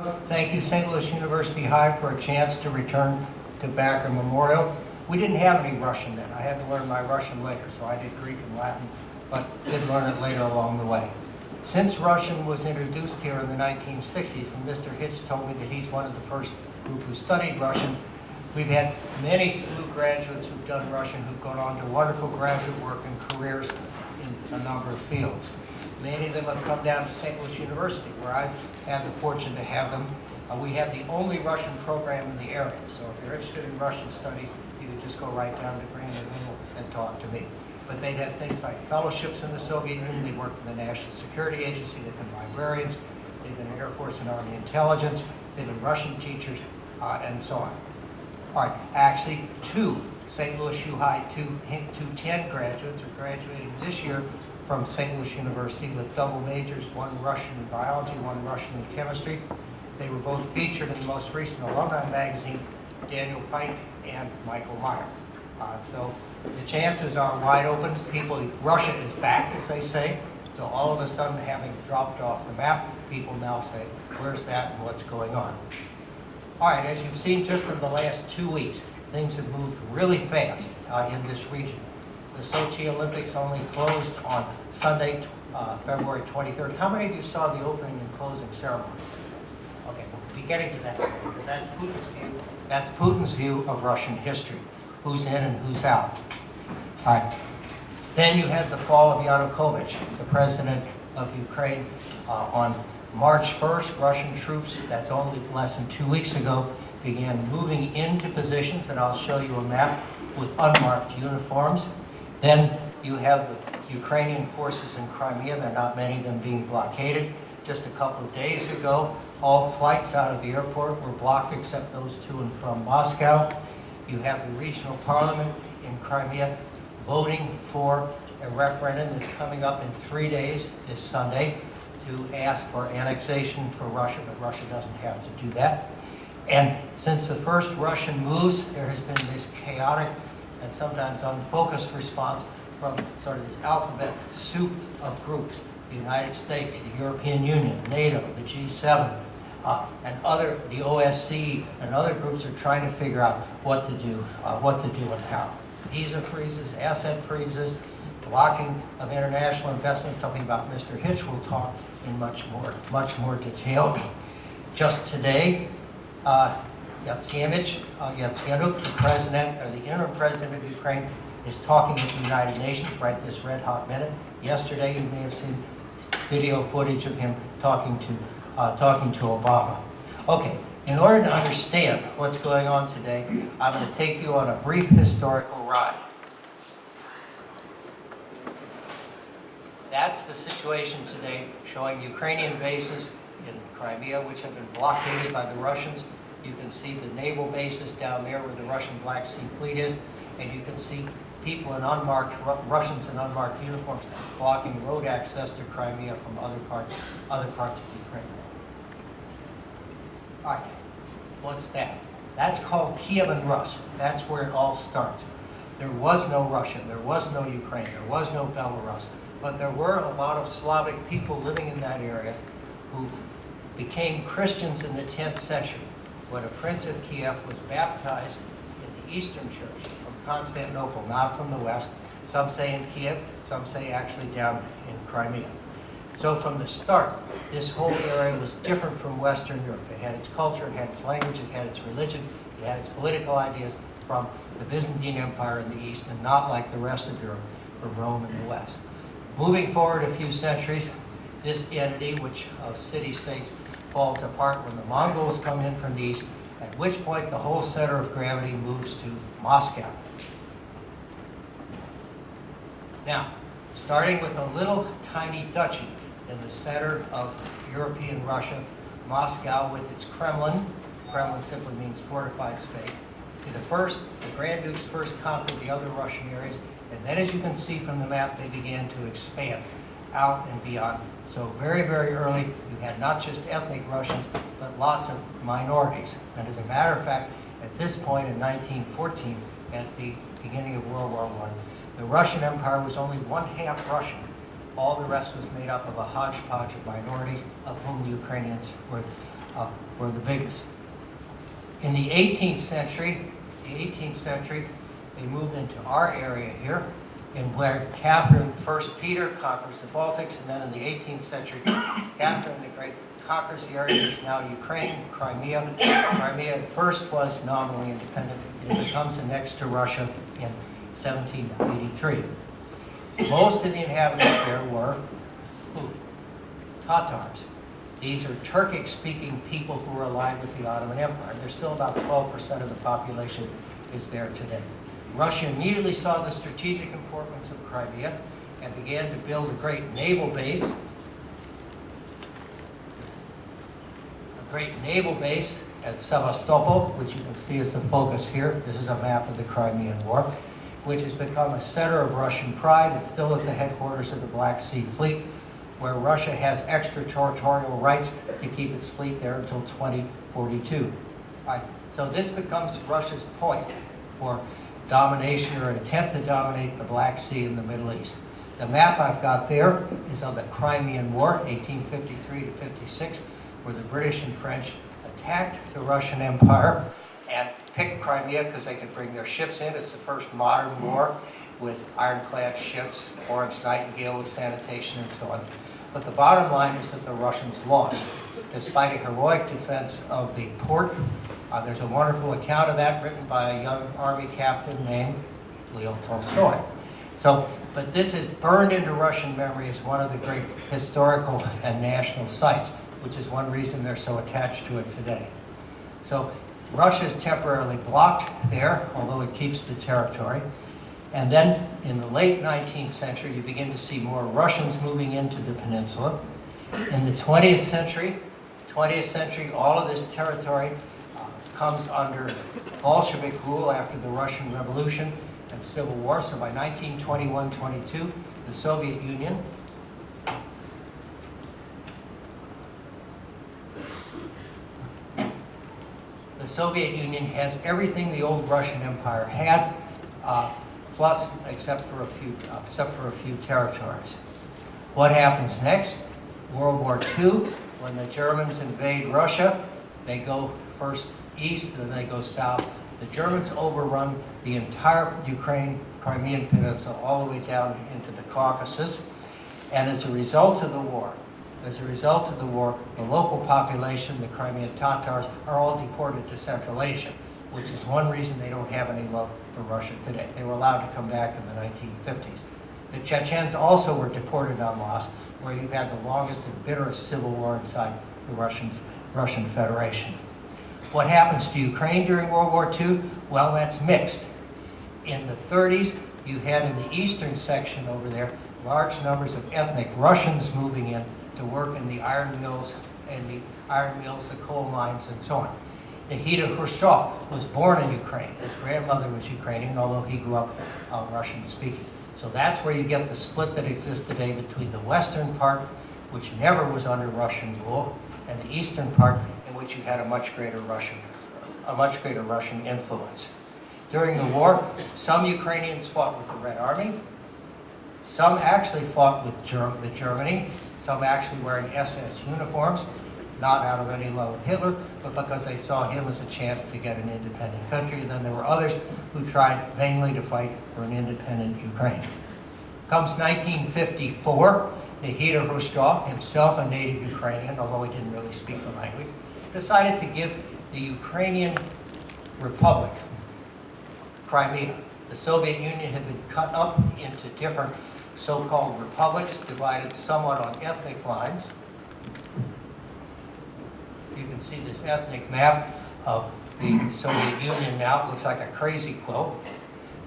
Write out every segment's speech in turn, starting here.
Thank you, St. Louis University High, for a chance to return to Backer Memorial. We didn't have any Russian then. I had to learn my Russian later, so I did Greek and Latin, but did learn it later along the way. Since Russian was introduced here in the 1960s, and Mr. Hitch told me that he's one of the first group who studied Russian, we've had many SLUH graduates who've done Russian who've gone on to wonderful graduate work and careers in a number of fields. Many of them have come down to St. Louis University, where I've had the fortune to have them. We have the only Russian program in the area, so if you're interested in Russian studies, you can just go right down to Grand Avenue and talk to me. But they've had things like fellowships in the Soviet Union. They work for the National Security Agency. They've been librarians. They've been Air Force and Army intelligence. They've been Russian teachers, and so on. All right, actually, two St. Louis U High 210 graduates are graduating this year from St. Louis University with double majors, one Russian in biology, one Russian in chemistry. They were both featured in the most recent alumni magazine, Daniel Pike and Michael Meyer. So the chances are wide open. Russia is back, as they say. So all of a sudden, having dropped off the map, people now say, where's that and what's going on? All right, as you've seen just in the last 2 weeks, things have moved really fast in this region. The Sochi Olympics only closed on Sunday, February 23rd. How many of you saw the opening and closing ceremonies? Okay, we'll be getting to that because that's Putin's view. That's Putin's view of Russian history, who's in and who's out. All right. Then you had the fall of Yanukovych, the president of Ukraine, on March 1st. Russian troops, that's only less than 2 weeks ago, began moving into positions, and I'll show you a map with unmarked uniforms. Then you have the Ukrainian forces in Crimea. There are not many of them being blockaded. Just a couple of days ago, all flights out of the airport were blocked except those to and from Moscow. You have the regional parliament in Crimea voting for a referendum that's coming up in 3 days this Sunday to ask for annexation for Russia, but Russia doesn't have to do that. And since the first Russian moves, there has been this chaotic and sometimes unfocused response from sort of this alphabet soup of groups. The United States, the European Union, NATO, the G7, and the OSCE, and other groups are trying to figure out what to do and how. Visa freezes, asset freezes, blocking of international investment, something about Mr. Hitch will talk in much more detail. Just today, Yatsenyuk, the president, or the interim president of Ukraine, is talking at the United Nations right this red hot minute. Yesterday, you may have seen video footage of him talking to Obama. Okay, in order to understand what's going on today, I'm going to take you on a brief historical ride. That's the situation today, showing Ukrainian bases in Crimea, which have been blockaded by the Russians. You can see the naval bases down there where the Russian Black Sea Fleet is, and you can see people in Russians in unmarked uniforms blocking road access to Crimea from other parts of Ukraine. All right, what's that? That's called Kievan Rus. That's where it all starts. There was no Russia, there was no Ukraine, there was no Belarus, but there were a lot of Slavic people living in that area who became Christians in the 10th century when a prince of Kiev was baptized in the Eastern Church from Constantinople, not from the West. Some say in Kiev, some say actually down in Crimea. So from the start, this whole area was different from Western Europe. It had its culture, it had its language, it had its religion, it had its political ideas from the Byzantine Empire in the East, and not like the rest of Europe, from Rome in the West. Moving forward a few centuries, this entity, which of city-states, falls apart when the Mongols come in from the east, at which point the whole center of gravity moves to Moscow. Now, starting with a little tiny duchy in the center of European Russia, Moscow with its Kremlin. Kremlin simply means fortified space. The Grand Dukes first conquered the other Russian areas, and then as you can see from the map, they began to expand out and beyond. So very, very early, you had not just ethnic Russians, but lots of minorities. And as a matter of fact, at this point in 1914, at the beginning of World War I, the Russian Empire was only one-half Russian. All the rest was made up of a hodgepodge of minorities, of whom the Ukrainians were were the biggest. In the 18th century, they moved into our area here, in where Catherine, first Peter conquers the Baltics, and then in the 18th century, Catherine the Great conquers the area that's now Ukraine, Crimea. Crimea at first was nominally independent. It becomes annexed to Russia in 1783. Most of the inhabitants there were Tatars. These are Turkic-speaking people who were allied with the Ottoman Empire. There's still about 12% of the population is there today. Russia immediately saw the strategic importance of Crimea and began to build a great naval base. At Sevastopol, which you can see as the focus here. This is a map of the Crimean War, which has become a center of Russian pride. It still is the headquarters of the Black Sea Fleet, where Russia has extraterritorial rights to keep its fleet there until 2042. All right, so this becomes Russia's point for domination or an attempt to dominate the Black Sea in the Middle East. The map I've got there is of the Crimean War, 1853 to 56, where the British and French attacked the Russian Empire and picked Crimea because they could bring their ships in. It's the first modern war with ironclad ships, Florence Nightingale with sanitation and so on. But the bottom line is that the Russians lost, despite a heroic defense of the port. There's a wonderful account of that written by a young army captain named Leo Tolstoy. But this is burned into Russian memory as one of the great historical and national sites, which is one reason they're so attached to it today. So Russia is temporarily blocked there, although it keeps the territory. And then in the late 19th century, you begin to see more Russians moving into the peninsula. In the 20th century, all of this territory comes under Bolshevik rule after the Russian Revolution and Civil War. So by 1921-22, the Soviet Union has everything the old Russian Empire had, plus except for a few territories. What happens next? World War II, when the Germans invade Russia, they go first east, then they go south. The Germans overrun the entire Crimean Peninsula, all the way down into the Caucasus. And as a result of the war, the local population, the Crimean Tatars, are all deported to Central Asia, which is one reason they don't have any love for Russia today. They were allowed to come back in the 1950s. The Chechens also were deported en masse, where you had the longest and bitterest civil war inside the Russian Federation. What happens to Ukraine during World War II? Well, that's mixed. In the 30s, you had in the eastern section over there large numbers of ethnic Russians moving in to work in the iron mills, the coal mines, and so on. Nikita Khrushchev was born in Ukraine. His grandmother was Ukrainian, although he grew up Russian-speaking. So that's where you get the split that exists today between the western part, which never was under Russian rule, and the eastern part, in which you had a much greater Russian influence. During the war, some Ukrainians fought with the Red Army. Some actually fought with Germany. Some actually wearing SS uniforms, not out of any love of Hitler, but because they saw him as a chance to get an independent country. And then there were others who tried vainly to fight for an independent Ukraine. Comes 1954, Nikita Khrushchev, himself a native Ukrainian, although he didn't really speak the language, decided to give the Ukrainian Republic Crimea. The Soviet Union had been cut up into different so-called republics, divided somewhat on ethnic lines. You can see this ethnic map of the Soviet Union now. It looks like a crazy quilt.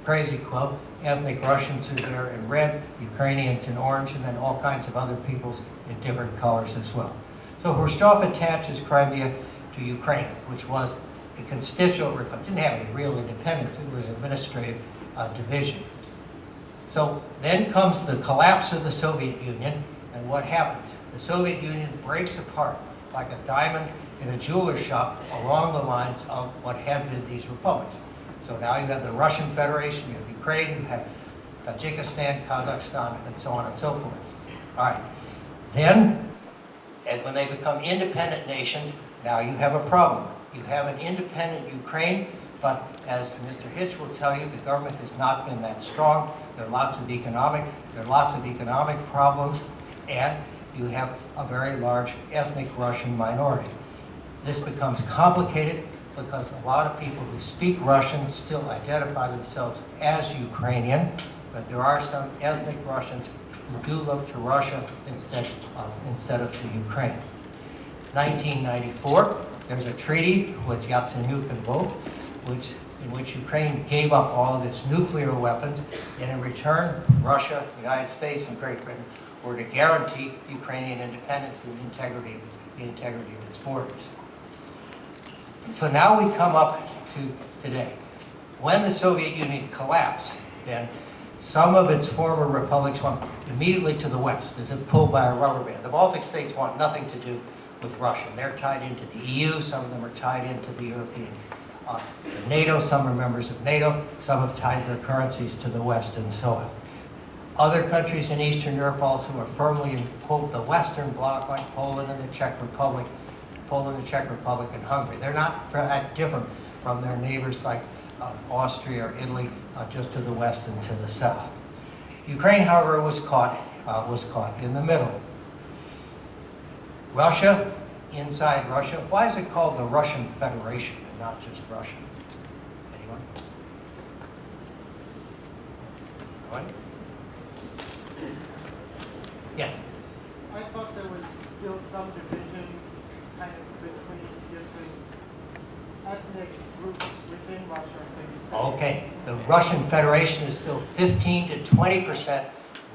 Ethnic Russians are there in red, Ukrainians in orange, and then all kinds of other peoples in different colors as well. So Khrushchev attaches Crimea to Ukraine, which was a constituent republic. It didn't have any real independence. It was an administrative division. So then comes the collapse of the Soviet Union, and what happens? The Soviet Union breaks apart like a diamond in a jeweler's shop along the lines of what had been these republics. So now you have the Russian Federation, you have Ukraine, you have Tajikistan, Kazakhstan, and so on and so forth. All right. Then, and when they become independent nations, Now you have a problem. You have an independent Ukraine, but as Mr. Hitch will tell you, the government has not been that strong. There are lots of economic problems, and you have a very large ethnic Russian minority. This becomes complicated because a lot of people who speak Russian still identify themselves as Ukrainian, but there are some ethnic Russians who do look to Russia instead of to Ukraine. 1994, there's a treaty which Yatsenyuk invoked, in which Ukraine gave up all of its nuclear weapons, and in return, Russia, the United States, and Great Britain were to guarantee Ukrainian independence and the integrity of its borders. So now we come up to today. When the Soviet Union collapsed, then some of its former republics went immediately to the west, as if pulled by a rubber band. The Baltic states want nothing to do with Russia. They're tied into the EU, some of them are tied into the European NATO, some are members of NATO, some have tied their currencies to the West, and so on. Other countries in Eastern Europe also are firmly in, quote, the Western Bloc, like Poland and the Czech Republic and Hungary. They're not that different from their neighbors like Austria or Italy, just to the west and to the south. Ukraine, however, was caught in the middle. Russia, inside Russia, why is it called the Russian Federation and not just Russia? Anyone? Anyone? Yes? I thought there was still some division kind of between different ethnic groups within Russia, so you said. Okay, the Russian Federation is still 15 to 20%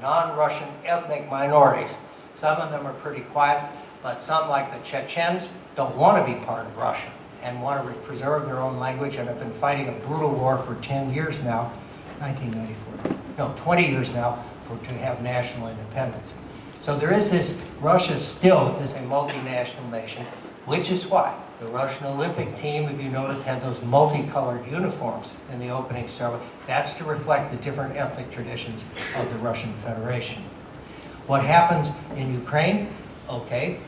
non-Russian ethnic minorities. Some of them are pretty quiet, but some, like the Chechens, don't want to be part of Russia and want to preserve their own language and have been fighting a brutal war for 10 years now, 20 years now, to have national independence. So there is this, Russia still is a multinational nation, which is why the Russian Olympic team, if you notice, had those multicolored uniforms in the opening ceremony. That's to reflect the different ethnic traditions of the Russian Federation. What happens in Ukraine? Okay,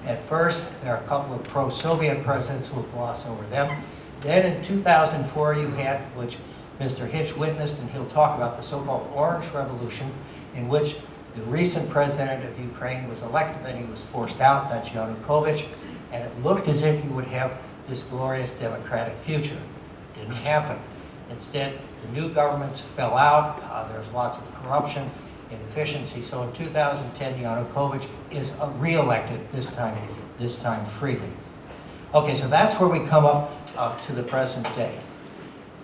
at first there are a couple of pro-Soviet presidents who will gloss over them. Then in 2004 you had, which Mr. Hitch witnessed, and he'll talk about, the so-called Orange Revolution, in which the recent president of Ukraine was elected, then he was forced out, that's Yanukovych, and it looked as if you would have this glorious democratic future. Didn't happen. Instead, the new governments fell out, there's lots of corruption, inefficiency, so in 2010, Yanukovych is re-elected, this time freely. Okay, so that's where we come up to the present day.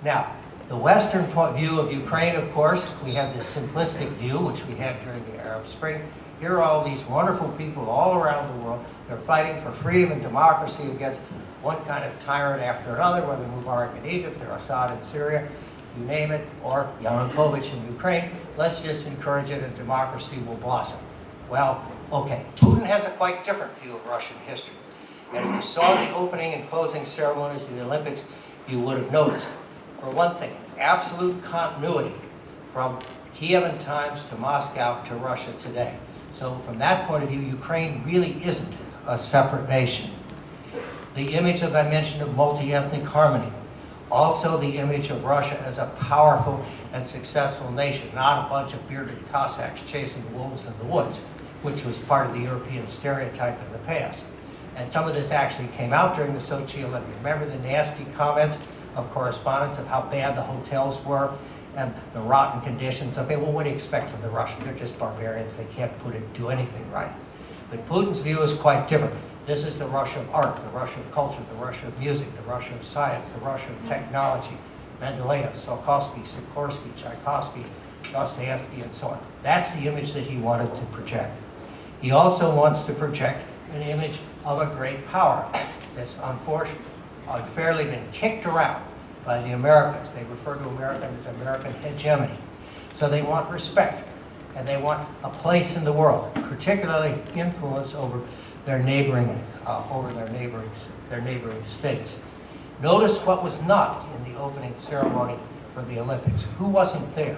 Now, the Western view of Ukraine, of course, we have this simplistic view, which we had during the Arab Spring. Here are all these wonderful people all around the world. They're fighting for freedom and democracy against one kind of tyrant after another, whether Mubarak in Egypt or Assad in Syria, you name it, or Yanukovych in Ukraine. Let's just encourage it and democracy will blossom. Well, okay, Putin has a quite different view of Russian history. And if you saw the opening and closing ceremonies of the Olympics, you would have noticed. For one thing, absolute continuity from Kievan times to Moscow to Russia today. So from that point of view, Ukraine really isn't a separate nation. The image, as I mentioned, of multi-ethnic harmony. Also the image of Russia as a powerful and successful nation, not a bunch of bearded Cossacks chasing wolves in the woods, which was part of the European stereotype in the past. And some of this actually came out during the Sochi Olympics. Remember the nasty comments of correspondents of how bad the hotels were and the rotten conditions. Okay, well, what do you expect from the Russians? They're just barbarians. They can't do anything right. But Putin's view is quite different. This is the Russia of art, the Russia of culture, the Russia of music, the Russia of science, the Russia of technology. Mendeleev, Tsiolkovsky, Sikorsky, Tchaikovsky, Dostoevsky, and so on. That's the image that he wanted to project. He also wants to project an image of a great power that's unfairly been kicked around by the Americans. They refer to America as American hegemony. So they want respect, and they want a place in the world, particularly influence over their neighboring states. Notice what was not in the opening ceremony for the Olympics. Who wasn't there?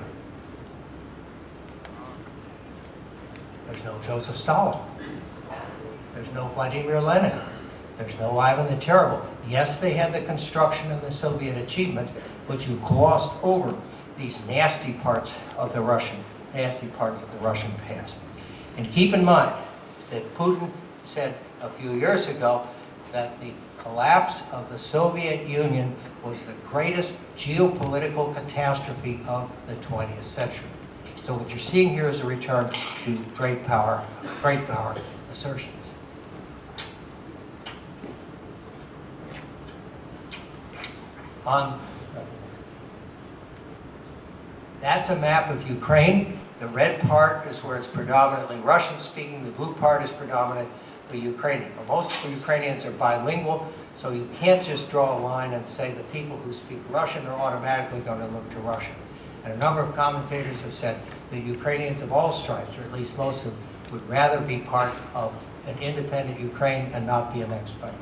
There's no Joseph Stalin. There's no Vladimir Lenin. There's no Ivan the Terrible. Yes, they had the construction and the Soviet achievements, but you've glossed over these nasty parts of the Russian past. And keep in mind that Putin said a few years ago that the collapse of the Soviet Union was the greatest geopolitical catastrophe of the 20th century. So what you're seeing here is a return to great power assertions. That's a map of Ukraine. The red part is where it's predominantly Russian speaking. The blue part is predominantly Ukrainian. But most Ukrainians are bilingual, so you can't just draw a line and say the people who speak Russian are automatically going to look to Russia. And a number of commentators have said that Ukrainians of all stripes, or at least most of them, would rather be part of an independent Ukraine and not be annexed by Russia.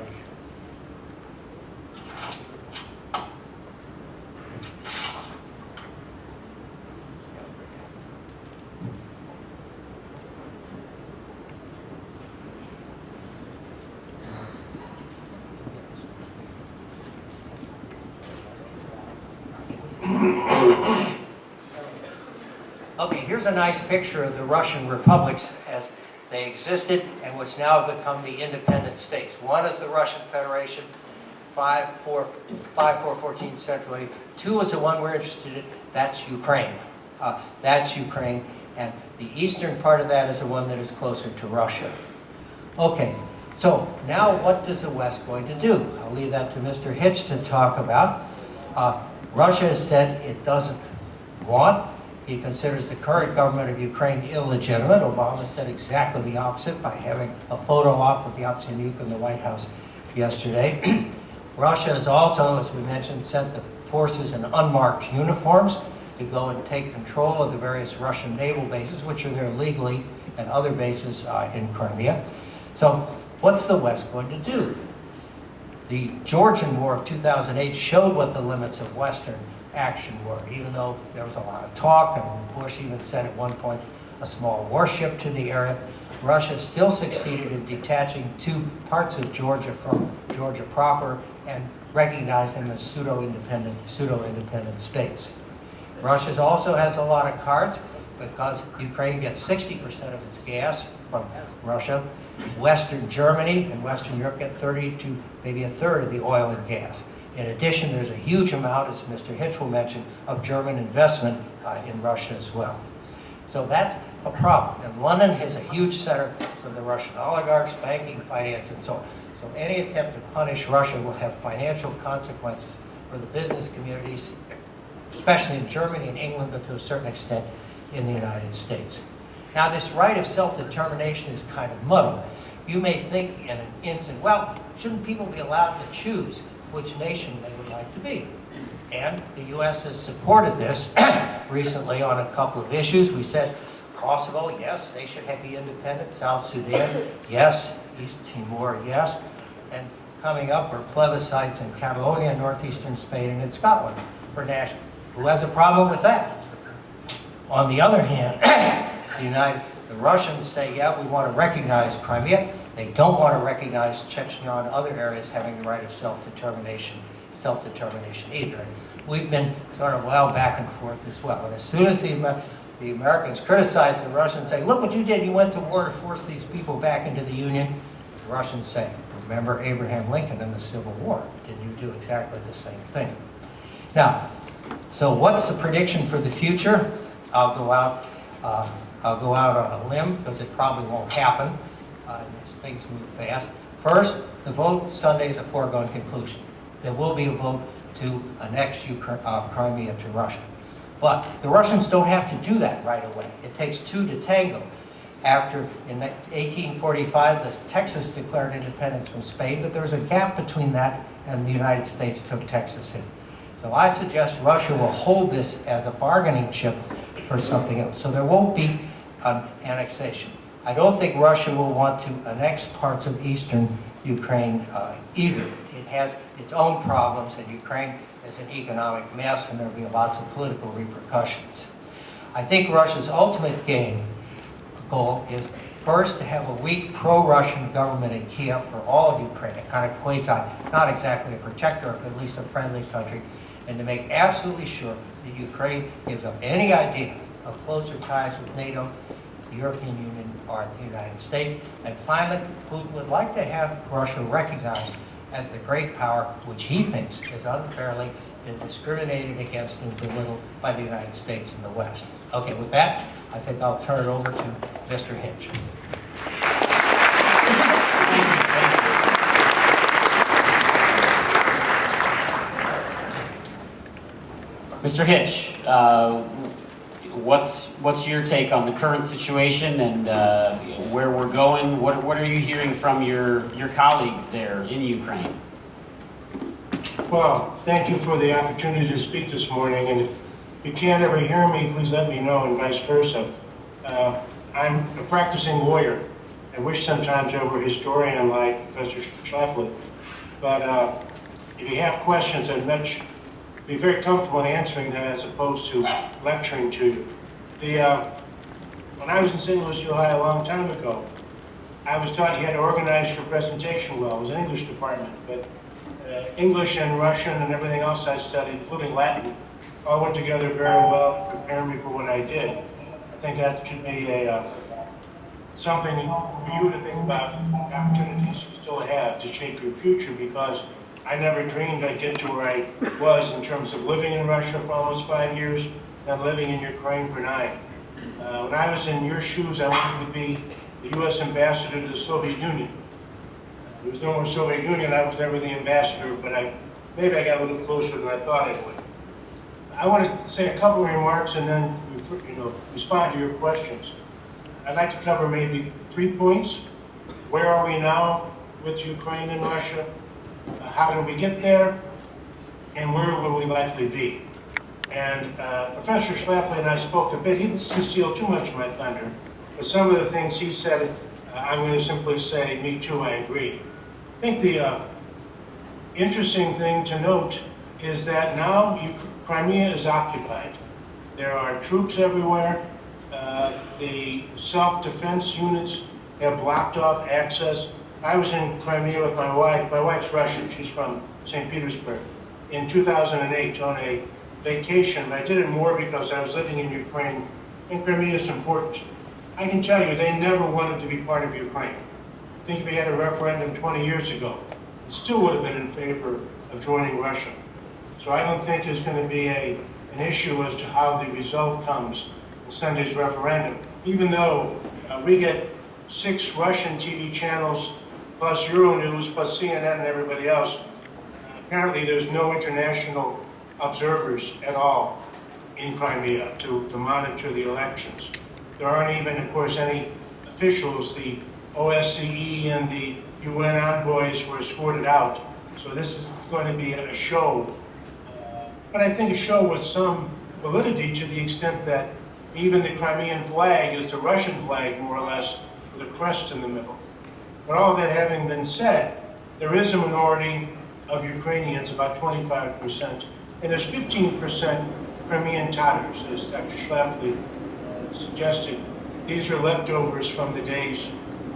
Okay, here's a nice picture of the Russian republics as they existed and which now have become the independent states. One is the Russian Federation, 5-4-14 centrally. Two is the one we're interested in, that's Ukraine. And the eastern part of that is the one that is closer to Russia. Okay, so now what is the West going to do? I'll leave that to Mr. Hitch to talk about. Russia has said it doesn't want. He considers the current government of Ukraine illegitimate. Obama said exactly the opposite by having a photo op with Yatsenyuk in the White House yesterday. Russia has also, as we mentioned, sent the forces in unmarked uniforms to go and take control of the various Russian naval bases, which are there legally, and other bases in Crimea. So what's the West going to do? The Georgian War of 2008 showed what the limits of Western action were, even though there was a lot of talk, and Bush even sent at one point a small warship to the area. Russia still succeeded in detaching two parts of Georgia from Georgia proper and recognized them as pseudo-independent states. Russia also has a lot of cards because Ukraine gets 60% of its gas from Russia. Western Germany and Western Europe get 30 to maybe a third of the oil and gas. In addition, there's a huge amount, as Mr. Hitch will mention, of German investment in Russia as well. So that's a problem. And London is a huge center for the Russian oligarchs, banking, finance, and so on. So any attempt to punish Russia will have financial consequences for the business communities, especially in Germany and England, but to a certain extent in the United States. Now, this right of self-determination is kind of muddled. You may think in an instant, well, shouldn't people be allowed to choose which nation they would like to be? And the U.S. has supported this recently on a couple of issues. We said Kosovo, yes, they should be independent. South Sudan, yes. East Timor, yes. And coming up are plebiscites in Catalonia, northeastern Spain, and in Scotland for national. Who has a problem with that? On the other hand, the Russians say, yeah, we want to recognize Crimea. They don't want to recognize Chechnya and other areas having the right of self-determination either. And we've been sort of well back and forth as well. And as soon as the Americans criticize the Russians, say, look what you did, you went to war to force these people back into the Union. The Russians say, remember Abraham Lincoln in the Civil War? Didn't you do exactly the same thing? Now, so what's the prediction for the future? I'll go out on a limb because it probably won't happen. Things move fast. First, the vote Sunday is a foregone conclusion. There will be a vote to annex Crimea to Russia. But the Russians don't have to do that right away. It takes two to tango. After, in 1845, Texas declared independence from Spain, but there was a gap between that and the United States took Texas in. So I suggest Russia will hold this as a bargaining chip for something else. So there won't be an annexation. I don't think Russia will want to annex parts of eastern Ukraine either. It has its own problems, and Ukraine is an economic mess, and there will be lots of political repercussions. I think Russia's ultimate goal is First, to have a weak pro-Russian government in Kiev for all of Ukraine, a kind of quasi, not exactly a protector, but at least a friendly country, and to make absolutely sure that Ukraine gives up any idea of closer ties with NATO, the European Union, or the United States. And finally, Putin would like to have Russia recognized as the great power which he thinks is unfairly been discriminated against and belittled by the United States and the West. Okay, with that, I think I'll turn it over to Mr. Hinch. Mr. Hitch, what's your take on the current situation and where we're going? What are you hearing from your colleagues there in Ukraine? Well, thank you for the opportunity to speak this morning, and if you can't ever hear me, please let me know, and vice versa. I'm a practicing lawyer. I wish sometimes I were a historian like Professor Schlafly, but if you have questions, I'd be very comfortable in answering them as opposed to lecturing to you. When I was in St. Louis, Ohio a long time ago, I was taught you had to organize your presentation well. It was an English department, but English and Russian and everything else I studied, including Latin, all went together very well to prepare me for what I did. I think that should be something for you to think about, opportunities you still have to shape your future, because I never dreamed I'd get to where I was in terms of living in Russia for almost 5 years and living in Ukraine for 9. When I was in your shoes, I wanted to be the U.S. ambassador to the Soviet Union. There was no more Soviet Union, I was never the ambassador, but maybe I got a little closer than I thought I would. I want to say a couple of remarks and then respond to your questions. I'd like to cover maybe 3 points. Where are we now with Ukraine and Russia? How did we get there? And where will we likely be? And Professor Schlafly and I spoke a bit. He didn't steal too much of my thunder, but some of the things he said, I'm going to simply say, me too, I agree. I think the interesting thing to note is that now Crimea is occupied. There are troops everywhere. The self-defense units have blocked off access. I was in Crimea with my wife. My wife's Russian. She's from St. Petersburg. In 2008 on a vacation. I did it more because I was living in Ukraine, and Crimea is important. I can tell you they never wanted to be part of Ukraine. I think if we had a referendum 20 years ago, it still would have been in favor of joining Russia. So I don't think there's going to be an issue as to how the result comes in Sunday's referendum, even though we get 6 Russian TV channels, plus Euronews, plus CNN and everybody else. Apparently there's no international observers at all in Crimea to monitor the elections. There aren't even, of course, any officials. The OSCE and the UN envoys were escorted out. So this is going to be a show. But I think a show with some validity to the extent that even the Crimean flag is the Russian flag, more or less, with a crest in the middle. But all that having been said, there is a minority of Ukrainians, about 25%, and there's 15% Crimean Tatars, as Dr. Schlafly suggested. These are leftovers from the days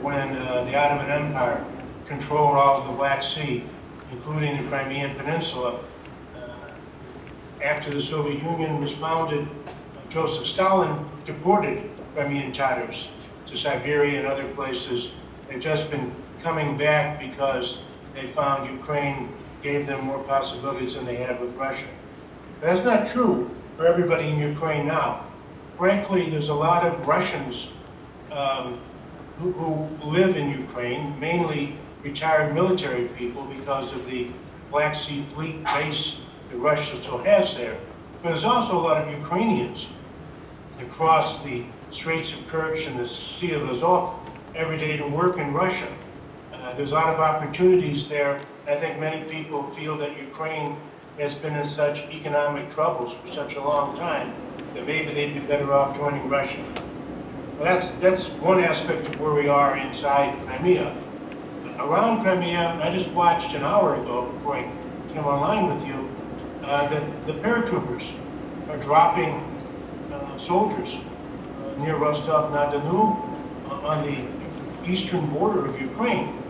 when the Ottoman Empire controlled all of the Black Sea, including the Crimean Peninsula. After the Soviet Union was founded, Joseph Stalin deported Crimean Tatars to Siberia and other places. They've just been coming back because they found Ukraine gave them more possibilities than they had with Russia. But that's not true for everybody in Ukraine now. Frankly, there's a lot of Russians who live in Ukraine, mainly retired military people because of the Black Sea Fleet base that Russia still has there. But there's also a lot of Ukrainians that cross the Straits of Kerch and the Sea of Azov every day to work in Russia. There's a lot of opportunities there. I think many people feel that Ukraine has been in such economic troubles for such a long time that maybe they'd be better off joining Russia. Well, that's one aspect of where we are inside Crimea. Around Crimea, I just watched an hour ago before I came online with you, that the paratroopers are dropping soldiers near Rostov-na-Donu on the eastern border of Ukraine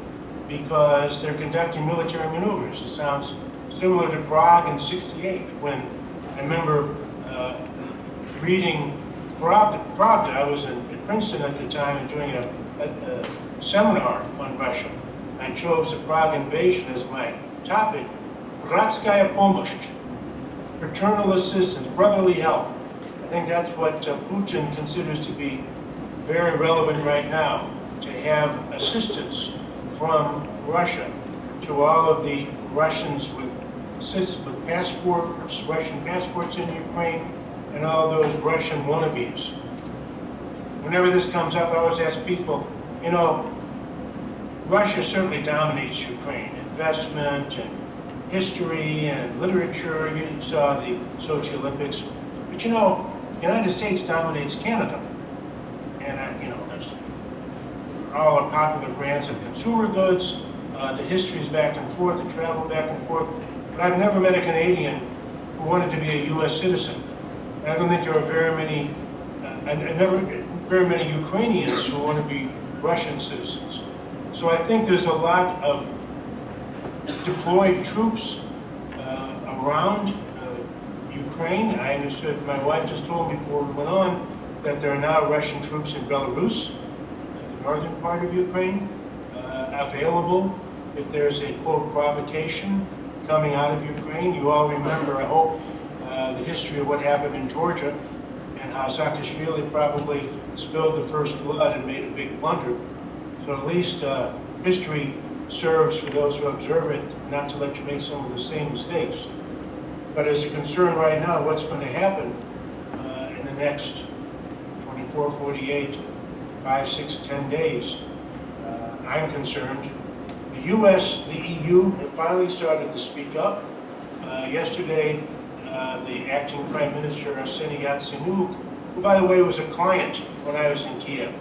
because they're conducting military maneuvers. It sounds similar to Prague in '68 when I remember reading Pravda. I was in Princeton at the time and doing a seminar on Russia. I chose the Prague invasion as my topic. Bratskaya pomощь, fraternal assistance, brotherly help. I think that's what Putin considers to be very relevant right now, to have assistance from Russia to all of the Russians with passports, Russian passports in Ukraine, and all those Russian wannabes. Whenever this comes up, I always ask people, you know, Russia certainly dominates Ukraine. Investment and history and literature, you saw the Sochi Olympics. But you know, the United States dominates Canada. And, you know, there's all our popular brands of consumer goods, the histories back and forth, the travel back and forth. But I've never met a Canadian who wanted to be a U.S. citizen. I don't think there are very many, very many Ukrainians who want to be Russian citizens. So I think there's a lot of deployed troops around Ukraine. And I understood, my wife just told me before we went on, that there are now Russian troops in Belarus, the northern part of Ukraine, available if there's a, quote, provocation coming out of Ukraine. You all remember, I hope, the history of what happened in Georgia and how Saakashvili probably spilled the first blood and made a big blunder. So at least history serves for those who observe it not to let you make some of the same mistakes. But as a concern right now, what's going to happen in the next 24, 48, 5, 6, 10 days, I'm concerned. The U.S., the EU have finally started to speak up. Yesterday, the acting Prime Minister, Arseniy Yatsenyuk, who, by the way, was a client when I was in Kiev.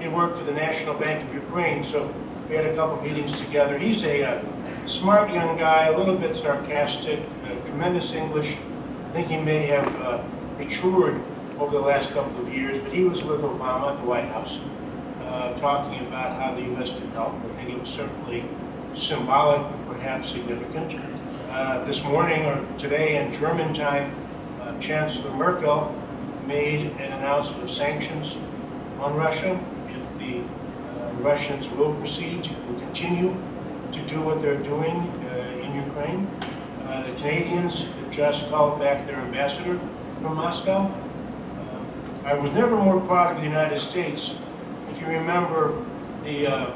He worked for the National Bank of Ukraine, so we had a couple meetings together. He's a smart young guy, a little bit sarcastic, tremendous English. I think he may have matured over the last couple of years, but he was with Obama at the White House, talking about how the U.S. could help. I think it was certainly symbolic, perhaps significant. This morning, or today in German time, Chancellor Merkel made an announcement of sanctions on Russia. If the Russians will proceed, will continue to do what they're doing in Ukraine. The Canadians have just called back their ambassador from Moscow. I was never more proud of the United States. If you remember the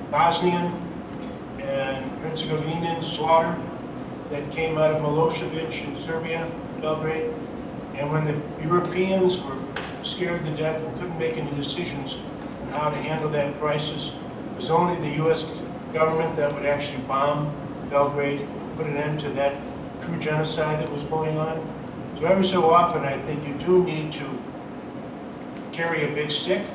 Bosnian and Herzegovinian slaughter that came out of Milosevic in Serbia, Belgrade, and when the Europeans were scared to death and couldn't make any decisions on how to handle that crisis, it was only the U.S. government that would actually bomb Belgrade and put an end to that true genocide that was going on. So every so often, I think you do need to carry a big stick.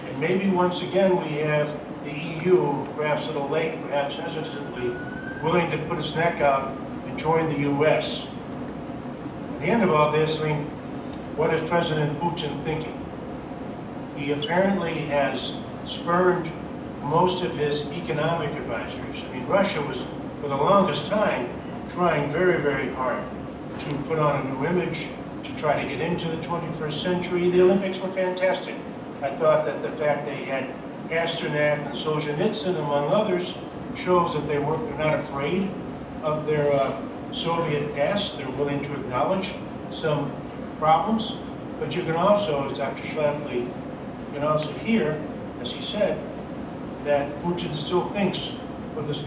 And maybe once again we have the EU, perhaps a little late, perhaps hesitantly, willing to put its neck out and join the U.S. At the end of all this, I mean, what is President Putin thinking? He apparently has spurned most of his economic advisors. I mean, Russia was, for the longest time, trying very, very hard to put on a new image, to try to get into the 21st century. The Olympics were fantastic. I thought that the fact they had Pasternak and Solzhenitsyn, among others, shows that they're not afraid of their Soviet past. They're willing to acknowledge some problems. But you can also, as Dr. Schlafly, you can also hear, as he said, that Putin still thinks with the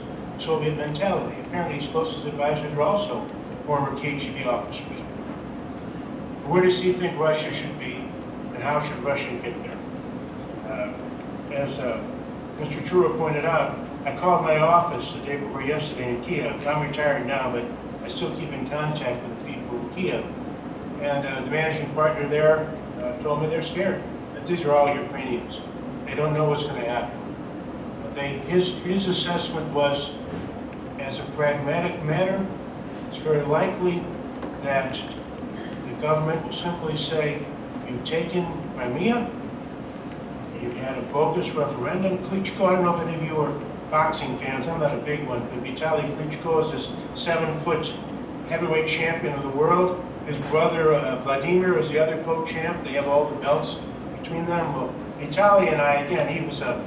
Soviet mentality. Apparently his closest advisors are also former KGB officers. Where does he think Russia should be, and how should Russia get there? As Mr. Chura pointed out, I called my office the day before yesterday in Kiev. I'm retired now, but I still keep in contact with the people in Kiev. And the managing partner there told me they're scared, that these are all Ukrainians. They don't know what's going to happen. His assessment was, as a pragmatic matter, it's very likely that the government will simply say, you've taken Crimea, You had a bogus referendum. Klitschko, I don't know if any of you are boxing fans. I'm not a big one, but Vitaly Klitschko is this 7-foot heavyweight champion of the world. His brother Vladimir is the other co-champ. They have all the belts between them. Well, Vitaly and I, again, he was a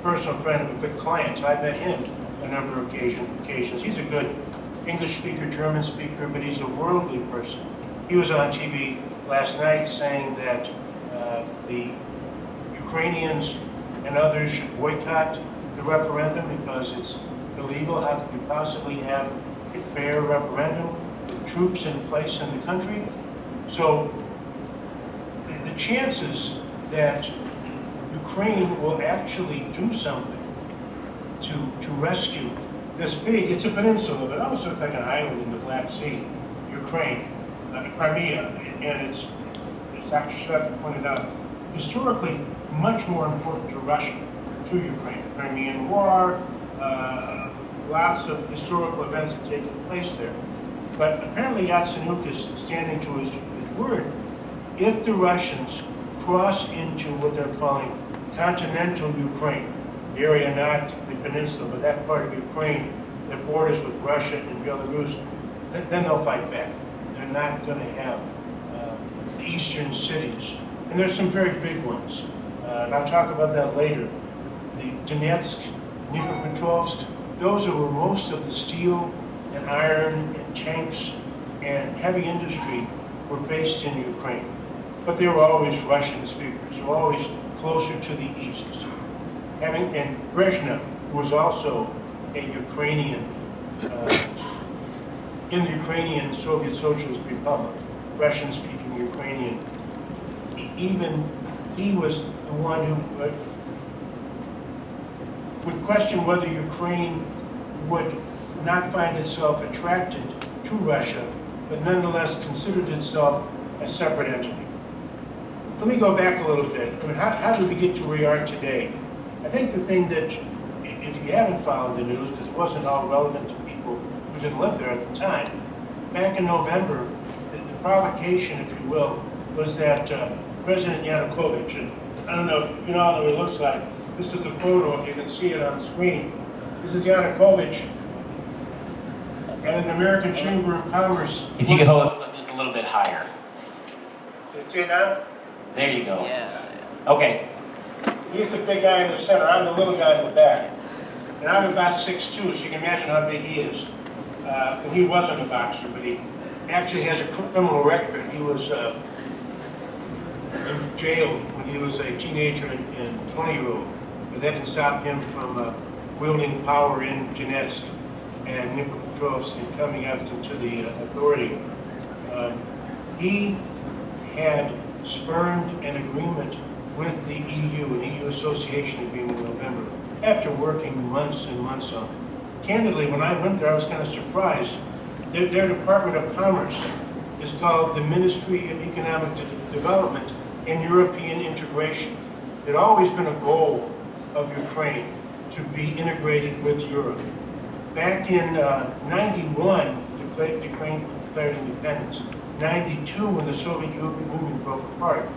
personal friend of a good client, so I met him a number of occasions. He's a good English speaker, German speaker, but he's a worldly person. He was on TV last night saying that the Ukrainians and others should boycott the referendum because it's illegal. How could we possibly have a fair referendum with troops in place in the country? So the chances that Ukraine will actually do something to rescue this big, it's a peninsula, but it almost looks like an island in the Black Sea, Ukraine, Crimea, and it's, as Dr. Schweffer pointed out, historically much more important to Russia, to Ukraine. The Crimean War, lots of historical events have taken place there. But apparently Yatsenyuk is standing to his word. If the Russians cross into what they're calling continental Ukraine, the area not the peninsula, but that part of Ukraine that borders with Russia and Belarus, then they'll fight back. They're not going to have the eastern cities. And there's some very big ones. And I'll talk about that later. The Donetsk, Dnipropetrovsk, those are where most of the steel and iron and tanks and heavy industry were based in Ukraine. But they were always Russian speakers, they were always closer to the east. And Brezhnev was also a Ukrainian, in the Ukrainian Soviet Socialist Republic, Russian-speaking Ukrainian. Even he was the one who would question whether Ukraine would not find itself attracted to Russia, but nonetheless considered itself a separate entity. Let me go back a little bit. I mean, how did we get to where we are today? I think the thing that, if you haven't followed the news, because it wasn't all relevant to people who didn't live there at the time, back in November, the provocation, if you will, was that President Yanukovych, and I don't know if you know how he looks like. This is the photo, if you can see it on screen. This is Yanukovych and the American Chamber of Commerce. If you could hold it up just a little bit higher. Can you see it now? There you go. Yeah. Okay. He's the big guy in the center. I'm the little guy in the back. And I'm about 6'2", so you can imagine how big he is. And he wasn't a boxer, but he actually has a criminal record. He was in jail when he was a teenager and 20-year-old. But that didn't stop him from wielding power in Donetsk and Dnipropetrovsk and coming out into the authority. He had spurned an agreement with the EU, an EU association agreement in November, after working months and months on it. Candidly, when I went there, I was kind of surprised. Their Department of Commerce is called the Ministry of Economic Development and European Integration. It had always been a goal of Ukraine to be integrated with Europe. Back in 91, Ukraine declared independence. 92, when the Soviet Union broke apart,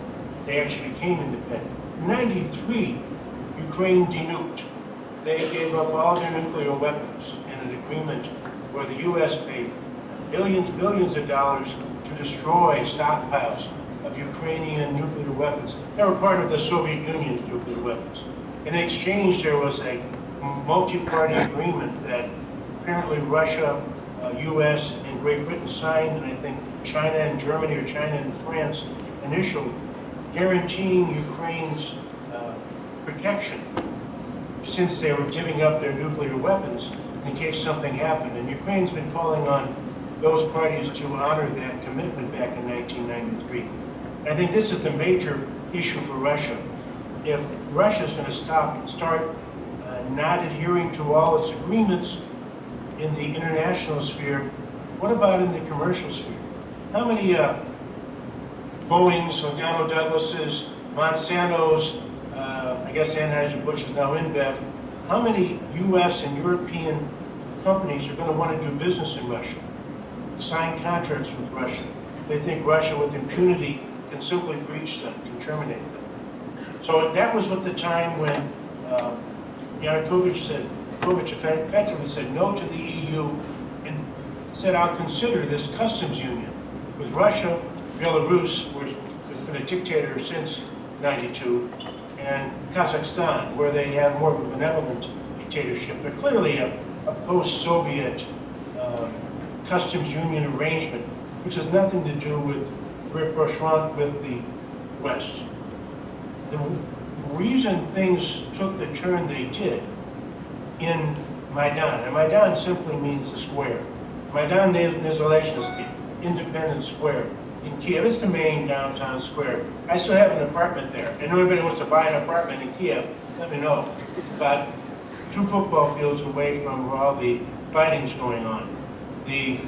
they actually became independent. In 93, Ukraine denuked. They gave up all their nuclear weapons in an agreement where the U.S. paid billions of dollars to destroy stockpiles of Ukrainian nuclear weapons. They were part of the Soviet Union's nuclear weapons. In exchange, there was a multi-party agreement that apparently Russia, U.S., and Great Britain signed, and I think China and Germany, or China and France initially, guaranteeing Ukraine's protection since they were giving up their nuclear weapons in case something happened. And Ukraine's been calling on those parties to honor that commitment back in 1993. And I think this is the major issue for Russia. If Russia's going to start not adhering to all its agreements in the international sphere, what about in the commercial sphere? How many Boeings, McDonnell Douglases, Monsantos, I guess Anheuser-Busch is now InBev, how many U.S. and European companies are going to want to do business in Russia, sign contracts with Russia? They think Russia, with impunity, can simply breach them, can terminate them. So that was what the time when Yanukovych effectively said no to the EU and said, I'll consider this customs union with Russia, Belarus, which has been a dictator since '92, and Kazakhstan, where they have more of a benevolent dictatorship, but clearly a post-Soviet customs union arrangement, which has nothing to do with rapprochement with the West. The reason things took the turn they did in Maidan, and Maidan simply means the square. Maidan Nezalezhnosti, Independence Square in Kiev. It's the main downtown square. I still have an apartment there. And if anybody wants to buy an apartment in Kiev, let me know. It's about 2 football fields away from where all the fighting's going on. The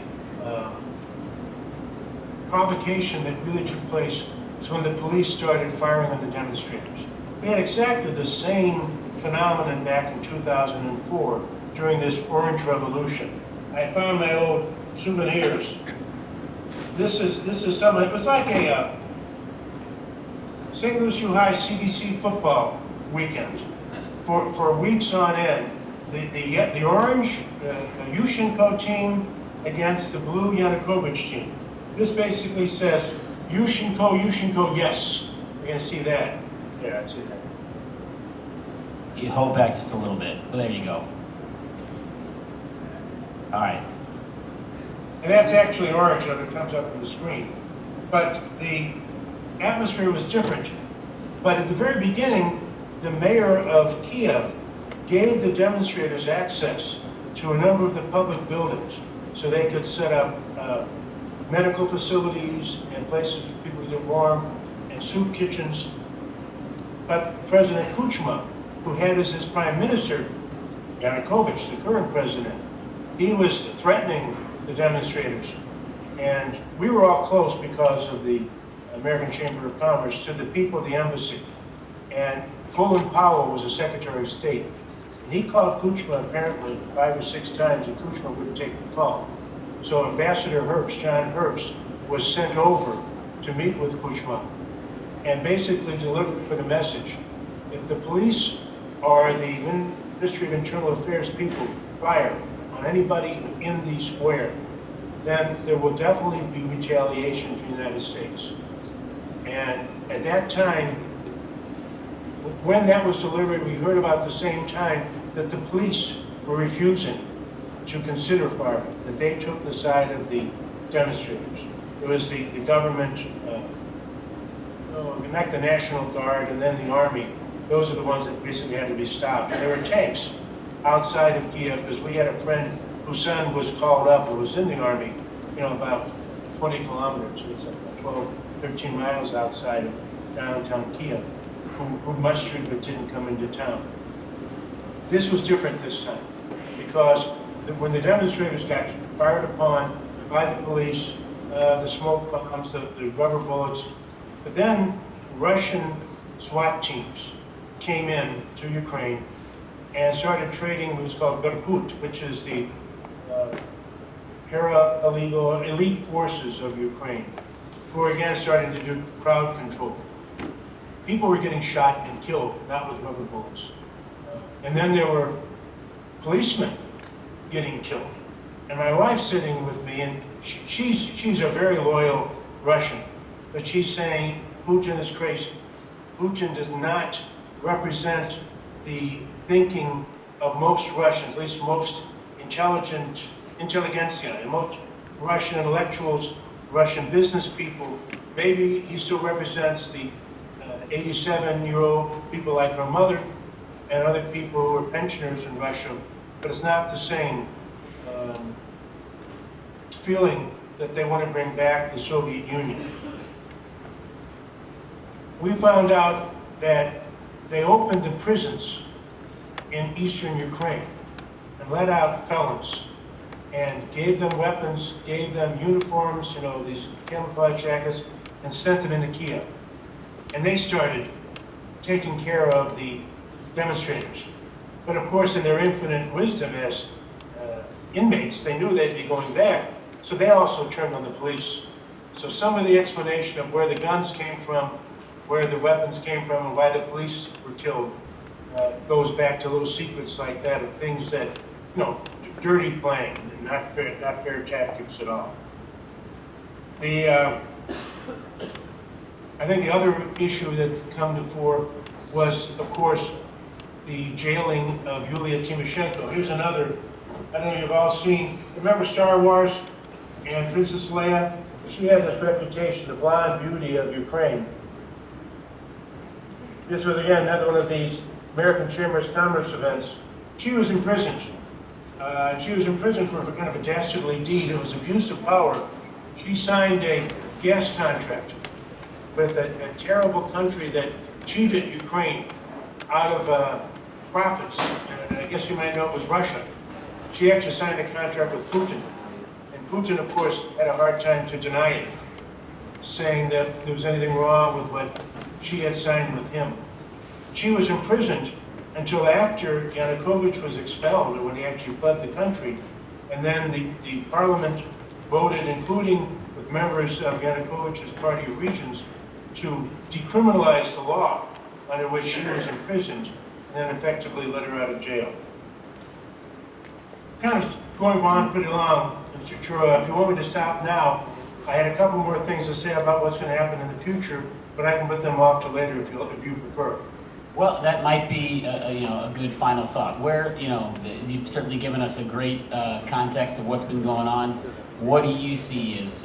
provocation that really took place was when the police started firing on the demonstrators. We had exactly the same phenomenon back in 2004 during this Orange Revolution. I found my old souvenirs. This is some. It was like a St. SLUH CDC football weekend for weeks on end. The orange Yushchenko team against the blue Yanukovych team. This basically says Yushchenko, Yushchenko, yes. You're gonna see that. Yeah, I see that. You hold back just a little bit. Well, there you go. All right. And that's actually orange when it comes up on the screen. But the atmosphere was different. But at the very beginning, the mayor of Kiev gave the demonstrators access to a number of the public buildings so they could set up medical facilities and places for people to get warm and soup kitchens. But President Kuchma, who had as his prime minister Yanukovych, the current president, he was threatening the demonstrators. And we were all close because of the American Chamber of Commerce to the people of the embassy. And Colin Powell was the Secretary of State. And he called Kuchma apparently 5 or 6 times, and Kuchma wouldn't take the call. So Ambassador Herbst, John Herbst, was sent over to meet with Kuchma and basically delivered for the message. If the police or the Ministry of Internal Affairs people fire on anybody in the square, then there will definitely be retaliation from the United States. And at that time, when that was delivered, we heard about the same time that the police were refusing to consider firing, that they took the side of the demonstrators. It was the government, like the National Guard and then the Army. Those are the ones that basically had to be stopped. And there were tanks outside of Kiev because we had a friend whose son was called up and was in the Army, about 20 kilometers, it was 12, 13 miles outside of downtown Kiev, who mustered but didn't come into town. This was different this time because when the demonstrators got fired upon by the police, the smoke bombs, the rubber bullets, but then Russian SWAT teams came in to Ukraine and started trading what was called Berkut, which is the para-illegal elite forces of Ukraine, who were again starting to do crowd control. People were getting shot and killed, not with rubber bullets. And then there were policemen getting killed. And my wife's sitting with me, and she's a very loyal Russian, but she's saying, Putin is crazy. Putin does not represent the thinking of most Russians, at least most intelligentsia, and most Russian intellectuals, Russian business people. Maybe he still represents the 87-year-old people like her mother and other people who are pensioners in Russia, but it's not the same feeling that they want to bring back the Soviet Union. We found out that they opened the prisons in eastern Ukraine and let out felons and gave them weapons, gave them uniforms, these camouflage jackets, and sent them into Kiev. And they started taking care of the demonstrators. But of course, in their infinite wisdom as inmates, they knew they'd be going back, so they also turned on the police. So some of the explanation of where the guns came from where the weapons came from and why the police were killed. Goes back to little secrets like that of things that, you know, dirty playing and not fair tactics at all. I think the other issue that come to fore was, of course, the jailing of Yulia Tymoshenko. Here's another, I don't know if you've all seen, remember Star Wars and Princess Leia? She had this reputation, the blonde beauty of Ukraine. This was, again, another one of these American Chamber of Commerce events. She was imprisoned. She was imprisoned for kind of a dastardly deed. It was abuse of power. She signed a gas contract with a terrible country that cheated Ukraine out of profits. And I guess you might know it was Russia. She actually signed a contract with Putin. And Putin, of course, had a hard time to deny it, saying that there was anything wrong with what she had signed with him. She was imprisoned until after Yanukovych was expelled, or when he actually fled the country. And then the parliament voted, including with members of Yanukovych's party of regions, to decriminalize the law under which she was imprisoned, and then effectively let her out of jail. Kind of going on pretty long, Mr. Chura. If you want me to stop now, I had a couple more things to say about what's going to happen in the future, but I can put them off to later if you prefer. Well, that might be a good final thought. Where, you've certainly given us a great context of what's been going on. What do you see as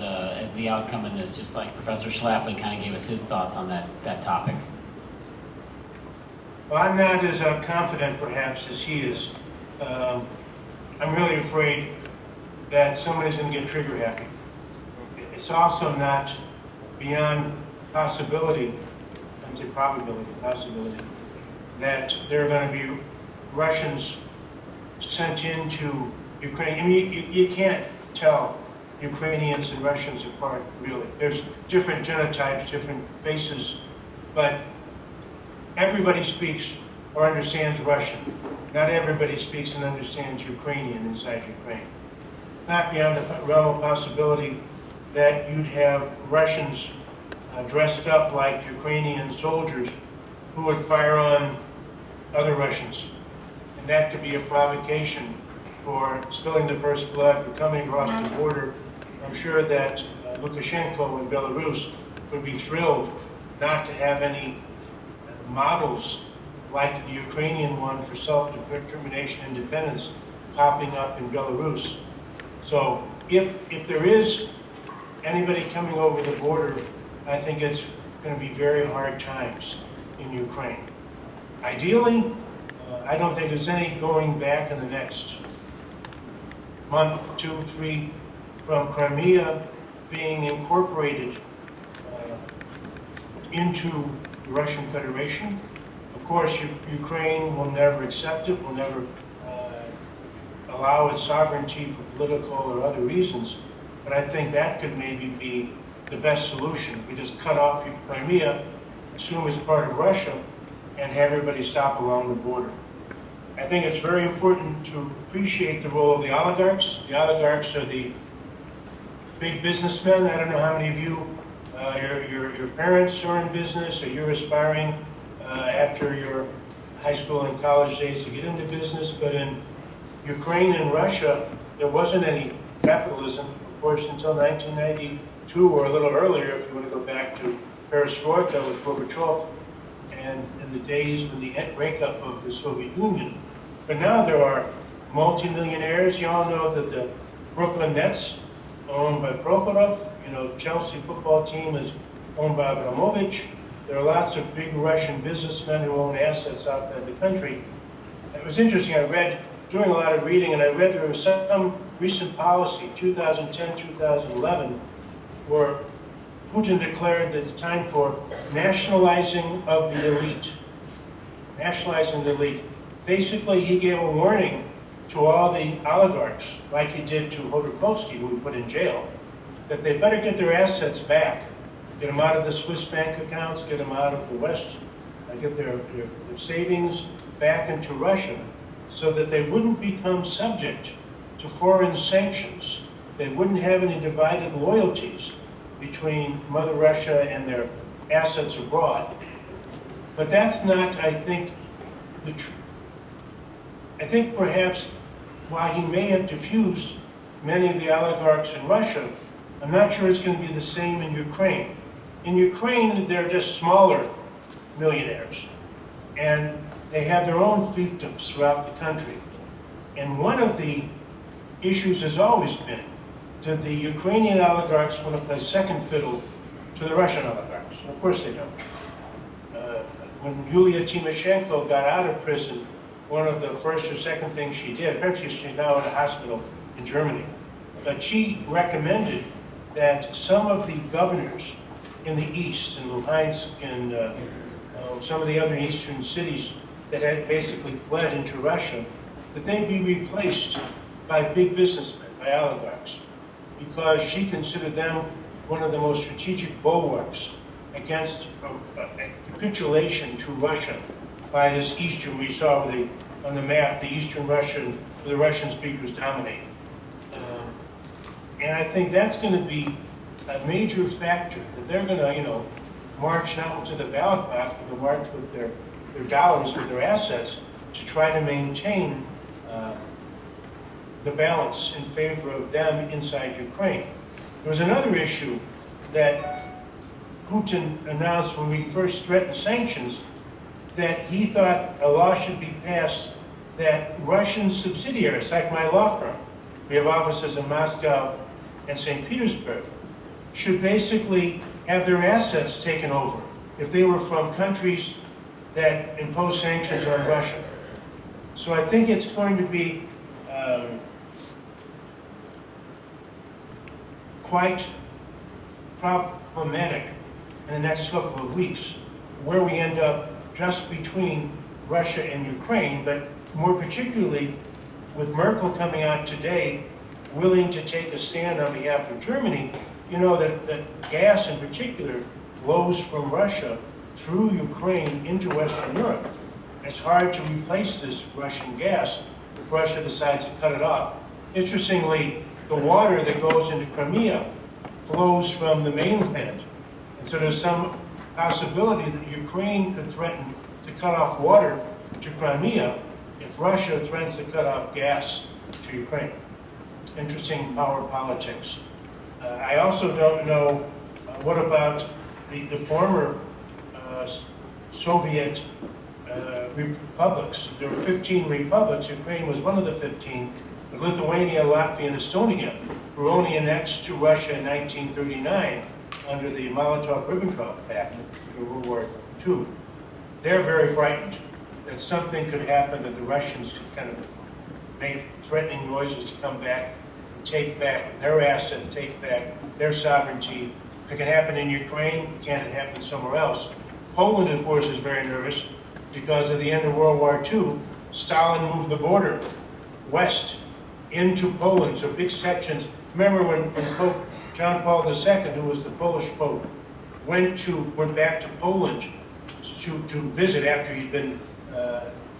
the outcome in this? Just like Professor Schlafly kind of gave us his thoughts on that topic. Well, I'm not as confident, perhaps, as he is. I'm really afraid that somebody's going to get trigger happy. It's also not beyond possibility, I say probability, possibility, that there are going to be Russians sent into Ukraine. I mean, you can't tell Ukrainians and Russians apart, really. There's different genotypes, different faces, but everybody speaks or understands Russian. Not everybody speaks and understands Ukrainian inside Ukraine. Not beyond the realm of possibility that you'd have Russians dressed up like Ukrainian soldiers who would fire on other Russians. And that could be a provocation for spilling the first blood, for coming across the border. I'm sure that Lukashenko in Belarus would be thrilled not to have any models like the Ukrainian one for self-determination and independence popping up in Belarus. So if there is anybody coming over the border, I think it's going to be very hard times in Ukraine. Ideally, I don't think there's any going back in the next month, 2, 3, from Crimea being incorporated into the Russian Federation. Of course, Ukraine will never accept it, will never allow its sovereignty for political or other reasons, but I think that could maybe be the best solution. We just cut off Crimea, assume it's part of Russia, and have everybody stop along the border. I think it's very important to appreciate the role of the oligarchs. The oligarchs are the big businessmen. I don't know how many of you, your parents are in business, or you're aspiring after your high school and college days to get into business, but in Ukraine and Russia, there wasn't any capitalism, of course, until 1992 or a little earlier, if you want to go back to Perestroika with Gorbachev, and in the days when the breakup of the Soviet Union. But now there are multimillionaires. You all know that the Brooklyn Nets are owned by Prokhorov. You know, Chelsea football team is owned by Abramovich. There are lots of big Russian businessmen who own assets outside the country. It was interesting, I read, doing a lot of reading, and I read there was some recent policy, 2010, 2011, where Putin declared that it's time for nationalizing of the elite. Nationalizing the elite. Basically, he gave a warning to all the oligarchs, like he did to Hodorkovsky, who he put in jail, that they better get their assets back. Get them out of the Swiss bank accounts, get them out of the West, get their savings back into Russia, so that they wouldn't become subject to foreign sanctions. They wouldn't have any divided loyalties between Mother Russia and their assets abroad. But that's not, I think, the truth. I think perhaps while he may have diffused many of the oligarchs in Russia, I'm not sure it's going to be the same in Ukraine. In Ukraine, they're just smaller millionaires, and they have their own fiefdoms throughout the country. And one of the issues has always been, did the Ukrainian oligarchs want to play second fiddle to the Russian oligarchs? And of course they don't. When Yulia Tymoshenko got out of prison, one of the first or second things she did, apparently she's now in a hospital in Germany, but she recommended that some of the governors in the east, in Luhansk and some of the other eastern cities that had basically fled into Russia, that they be replaced by big businessmen, by oligarchs, because she considered them one of the most strategic bulwarks against a capitulation to Russia by this eastern, we saw on the map, the eastern Russian, where the Russian speakers dominate. And I think that's going to be a major factor, that they're going to, march not to the ballot box, but to march with their dollars, with their assets, to try to maintain the balance in favor of them inside Ukraine. There was another issue that Putin announced when we first threatened sanctions, that he thought a law should be passed that Russian subsidiaries, like my law firm, we have offices in Moscow and St. Petersburg, should basically have their assets taken over if they were from countries that impose sanctions on Russia. So I think it's going to be quite problematic in the next couple of weeks, where we end up just between Russia and Ukraine, but more particularly with Merkel coming out today willing to take a stand on behalf of Germany. You know that gas in particular flows from Russia through Ukraine into Western Europe. It's hard to replace this Russian gas if Russia decides to cut it off. Interestingly, the water that goes into Crimea flows from the mainland. And so there's some possibility that Ukraine could threaten to cut off water to Crimea if Russia threatens to cut off gas to Ukraine. Interesting power politics. I also don't know what about the former Soviet republics. There were 15 republics. Ukraine was one of the 15. But Lithuania, Latvia, and Estonia were only annexed to Russia in 1939 under the Molotov-Ribbentrop Pact in World War II. They're very frightened that something could happen, that the Russians could kind of make threatening noises to come back and take back their assets, take back their sovereignty. If it can happen in Ukraine, can it happen somewhere else? Poland, of course, is very nervous because at the end of World War II, Stalin moved the border west into Poland, so big sections. Remember when Pope John Paul II, who was the Polish Pope, went back to Poland to visit after he'd been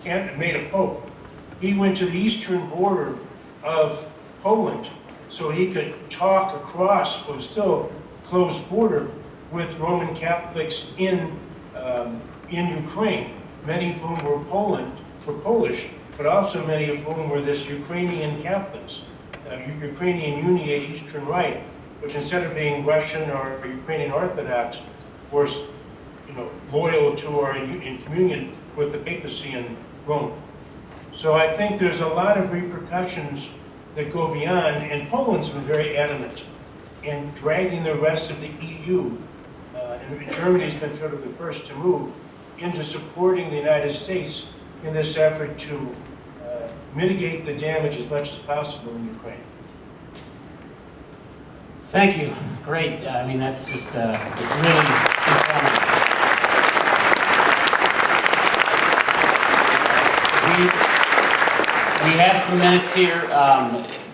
made a Pope. He went to the eastern border of Poland so he could talk across what was still a closed border with Roman Catholics in Ukraine, many of whom were Polish, but also many of whom were this Ukrainian Catholics, Ukrainian Uniate Eastern Rite, which instead of being Russian or Ukrainian Orthodox, were loyal to or in communion with the papacy in Rome. So I think there's a lot of repercussions that go beyond, and Poland's been very adamant in dragging the rest of the EU, and Germany's been sort of the first to move into supporting the United States in this effort to mitigate the damage as much as possible in Ukraine. Thank you. Great. I mean, that's just really informative. We have some minutes here.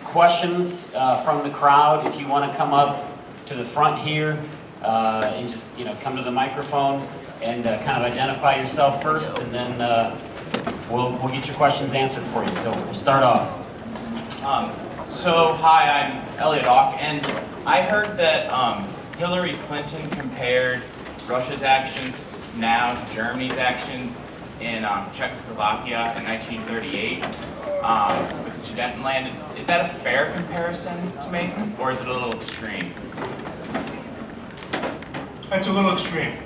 Questions from the crowd. If you want to come up to the front here and just come to the microphone and kind of identify yourself first, and then we'll get your questions answered for you. So we'll start off. Hi, I'm Elliot Ock, and I heard that Hillary Clinton compared Russia's actions now to Germany's actions in Czechoslovakia in 1938 with the Sudetenland. Is that a fair comparison to make, or is it a little extreme? That's a little extreme.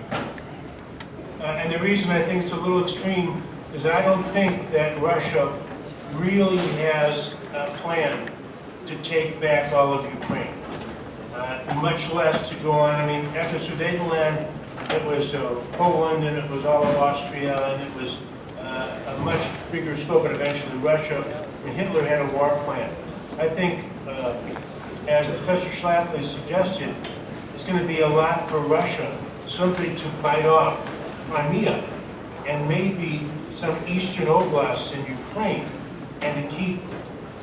And the reason I think it's a little extreme is I don't think that Russia really has a plan to take back all of Ukraine, much less to go on. I mean, after Sudetenland, it was Poland, and it was all of Austria, and it was a much bigger scope, and eventually Russia. And Hitler had a war plan. I think, as Professor Schlafly suggested, it's going to be a lot for Russia, simply to bite off Crimea and maybe some eastern oblasts in Ukraine, and to keep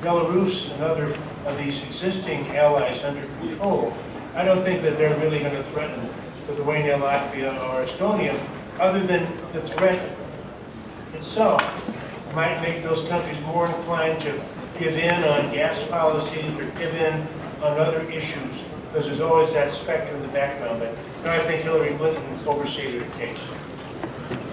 Belarus and other of these existing allies under control. I don't think that they're really going to threaten Lithuania, Latvia, or Estonia, other than the threat itself might make those countries more inclined to give in on gas policies or give in on other issues, because there's always that specter in the background. But I think Hillary Clinton overstated her case.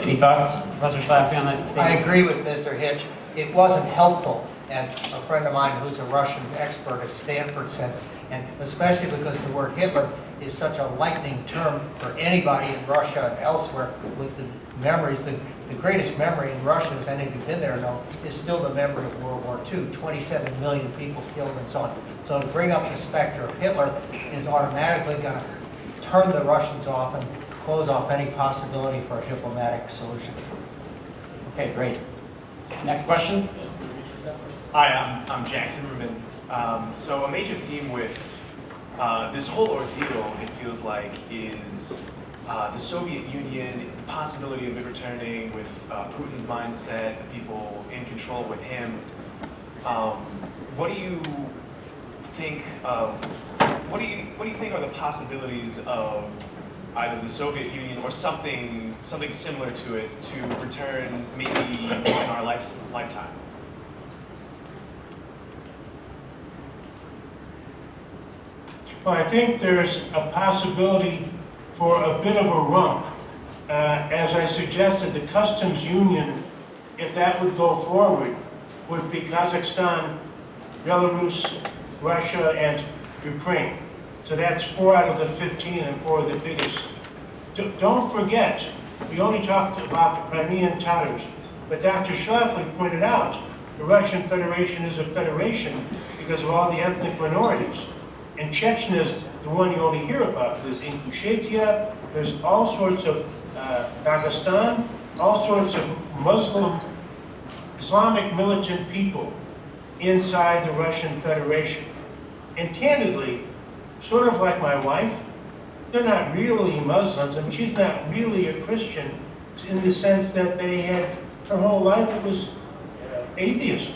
Any thoughts, Professor Schlafly, on that I statement? agree with Mr. Hitch. It wasn't helpful, as a friend of mine who's a Russian expert at Stanford said, and especially because the word Hitler is such a lightning term for anybody in Russia and elsewhere with the memories. The greatest memory in Russia, as any of you have been there know, is still the memory of World War II, 27 million people killed and so on. So to bring up the specter of Hitler is automatically going to turn the Russians off and close off any possibility for a diplomatic solution. Okay, great. Next question. Hi, I'm Jack Zimmerman. So a major theme with this whole ordeal, it feels like, is the Soviet Union, the possibility of it returning with Putin's mindset, the people in control with him. What do you think of? What do you think are the possibilities of either the Soviet Union or something similar to it to return maybe in our lifetime? Well, I think there's a possibility for a bit of a rump. As I suggested, the customs union, if that would go forward, would be Kazakhstan, Belarus, Russia, and Ukraine. So that's 4 out of the 15 and 4 of the biggest. Don't forget, we only talked about the Crimean Tatars, but Dr. Schlafly pointed out the Russian Federation is a federation because of all the ethnic minorities. And Chechnya is the one you only hear about. There's Ingushetia, there's all sorts of Dagestan, all sorts of Muslim, Islamic militant people inside the Russian Federation. And candidly, sort of like my wife, they're not really Muslims. I mean, she's not really a Christian in the sense that they had, her whole life it was atheism.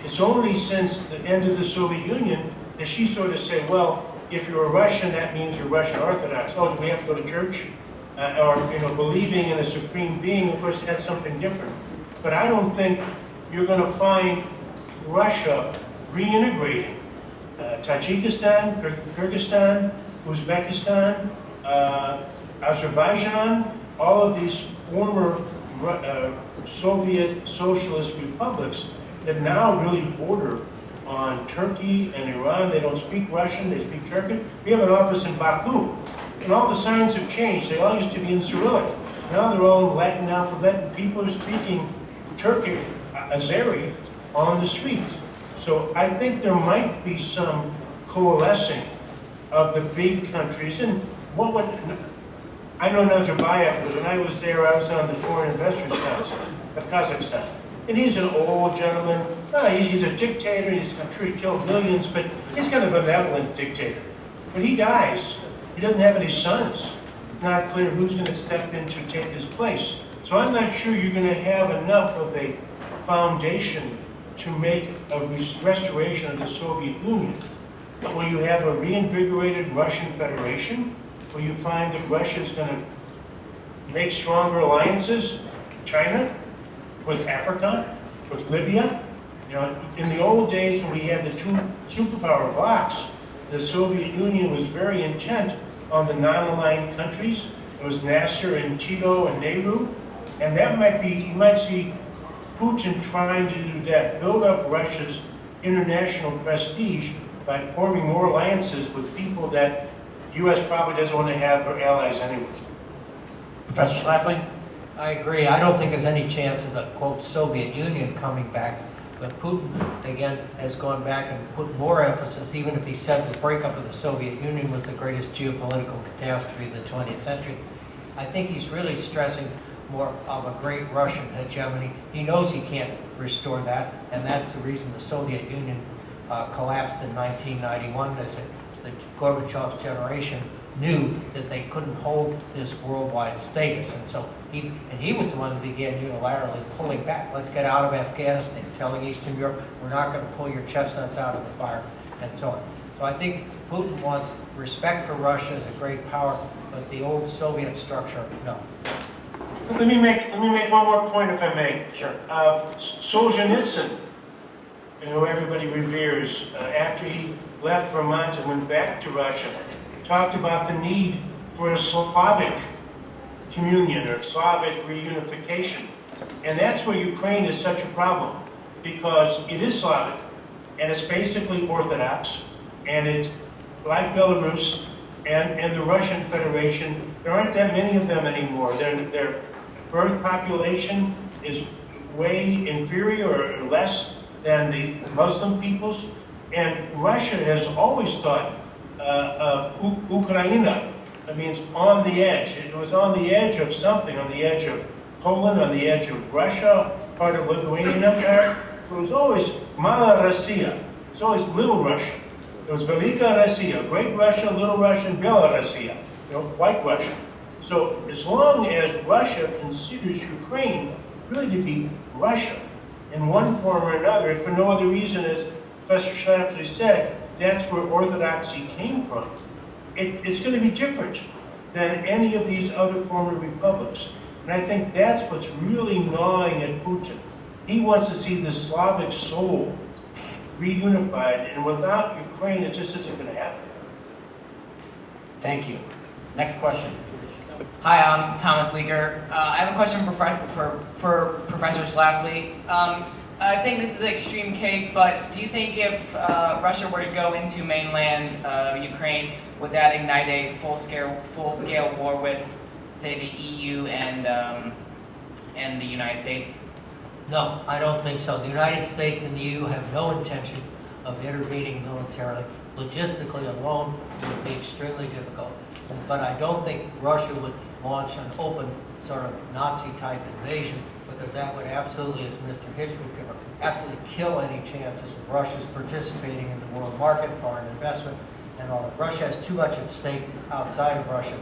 It's only since the end of the Soviet Union that she sort of said, well, if you're a Russian, that means you're Russian Orthodox. Oh, do we have to go to church? Or, believing in a supreme being, of course, that's something different. But I don't think you're going to find Russia reintegrating Tajikistan, Kyrgyzstan, Uzbekistan, Azerbaijan, all of these former Soviet socialist republics that now really border on Turkey and Iran. They don't speak Russian, they speak Turkish. We have an office in Baku, and all the signs have changed. They all used to be in Cyrillic. Now they're all in Latin alphabet, and people are speaking Turkic, Azeri, on the streets. So I think there might be some coalescing of the big countries. And what would, I know Nazarbayev, because when I was there, I was on the Foreign Investors Council of Kazakhstan. And he's an old gentleman. He's a dictator. I'm sure he killed millions, but he's kind of a benevolent dictator. When he dies, he doesn't have any sons. It's not clear who's going to step in to take his place. So I'm not sure you're going to have enough of a foundation to make a restoration of the Soviet Union. But when you have a reinvigorated Russian Federation, where you find that Russia is going to make stronger alliances, China, with Africa, with Libya. In the old days when we had the two superpower blocs, the Soviet Union was very intent on the non-aligned countries It was Nasser and Tito and Nehru. And that might be, you might see Putin trying to do that, build up Russia's international prestige by forming more alliances with people that the U.S. probably doesn't want to have for allies anyway. Professor Schlafly? I agree. I don't think there's any chance of the, quote, Soviet Union coming back. But Putin, again, has gone back and put more emphasis, even if he said the breakup of the Soviet Union was the greatest geopolitical catastrophe of the 20th century. I think he's really stressing more of a great Russian hegemony. He knows he can't restore that, and that's the reason the Soviet Union collapsed in 1991. As the Gorbachev's generation knew that they couldn't hold this worldwide status, and so he was the one who began unilaterally pulling back. Let's get out of Afghanistan, telling Eastern Europe, we're not going to pull your chestnuts out of the fire, and so on. So I think Putin wants respect for Russia as a great power, but the old Soviet structure, no. Let me make one more point, if I may. Sure. Solzhenitsyn, who everybody reveres, after he left Vermont and went back to Russia, talked about the need for a Slavic communion or Slavic reunification. And that's where Ukraine is such a problem, because it is Slavic, and it's basically Orthodox, and it, like Belarus and the Russian Federation, there aren't that many of them anymore. Their birth population is way inferior or less than the Muslim peoples, and Russia has always thought Ukraina, that means on the edge. It was on the edge of something, on the edge of Poland, on the edge of Russia, part of Lithuanian Empire. It was always Mala Russia. It's always Little Russia. It was Velika Russia, Great Russia, Little Russia, and Bela Russia, White Russia. So as long as Russia considers Ukraine really to be Russia in one form or another, and for no other reason, as Professor Schlafly said, that's where Orthodoxy came from. It's going to be different than any of these other former republics. And I think that's what's really gnawing at Putin. He wants to see the Slavic soul reunified, and without Ukraine, it just isn't going to happen. Thank you. Next question. Hi, I'm Thomas Leaker. I have a question for Professor Schlafly. I think this is an extreme case, but do you think if Russia were to go into mainland Ukraine, would that ignite a full-scale war with, say, the EU and the United States? No, I don't think so. The United States and the EU have no intention of intervening militarily. Logistically alone, it would be extremely difficult. But I don't think Russia would launch an open sort of Nazi-type invasion, because that would absolutely, as Mr. Hitch would give, absolutely kill any chances of Russia's participating in the world market, foreign investment, and all that. Russia has too much at stake outside of Russia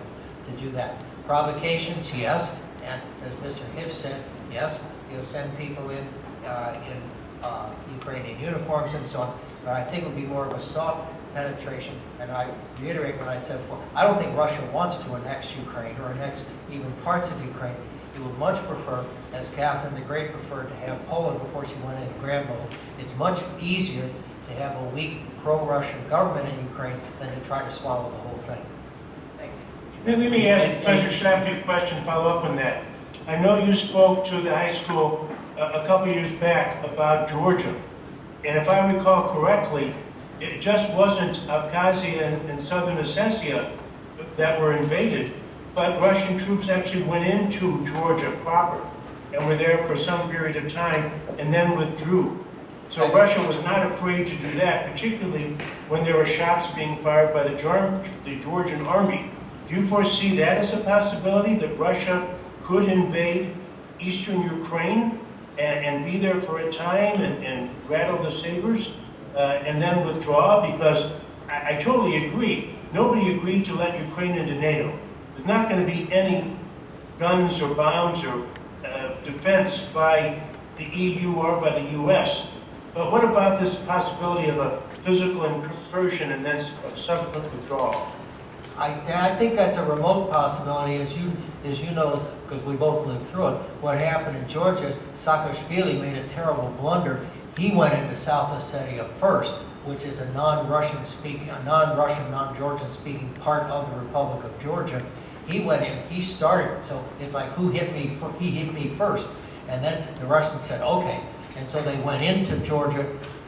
to do that. Provocations, yes, and as Mr. Hitch said, yes, he'll send people in Ukrainian uniforms and so on, but I think it would be more of a soft penetration, and I reiterate what I said before. I don't think Russia wants to annex Ukraine or annex even parts of Ukraine. It would much prefer, as Catherine the Great preferred, to have Poland before she went into grandmother. It's much easier to have a weak pro-Russian government in Ukraine than to try to swallow the whole thing. Thank you. Let me ask Professor Schlafly a question, follow up on that. I know you spoke to the high school a couple years back about Georgia, and if I recall correctly, it just wasn't Abkhazia and southern Ossetia that were invaded, but Russian troops actually went into Georgia proper and were there for some period of time and then withdrew. So Russia was not afraid to do that, particularly when there were shots being fired by the Georgian army. Do you foresee that as a possibility, that Russia could invade eastern Ukraine and be there for a time and rattle the sabers? And then withdraw, because I totally agree. Nobody agreed to let Ukraine into NATO. There's not going to be any guns or bombs or defense by the EU or by the US. But what about this possibility of a physical incursion and then a subsequent withdrawal? I think that's a remote possibility, as you know, because we both lived through it. What happened in Georgia, Saakashvili made a terrible blunder. He went into South Ossetia first, which is a non-Russian speaking, non-Georgian speaking part of the Republic of Georgia. He went in, he started it, so it's like who hit me, he hit me first. And then the Russians said, okay. And so they went into Georgia,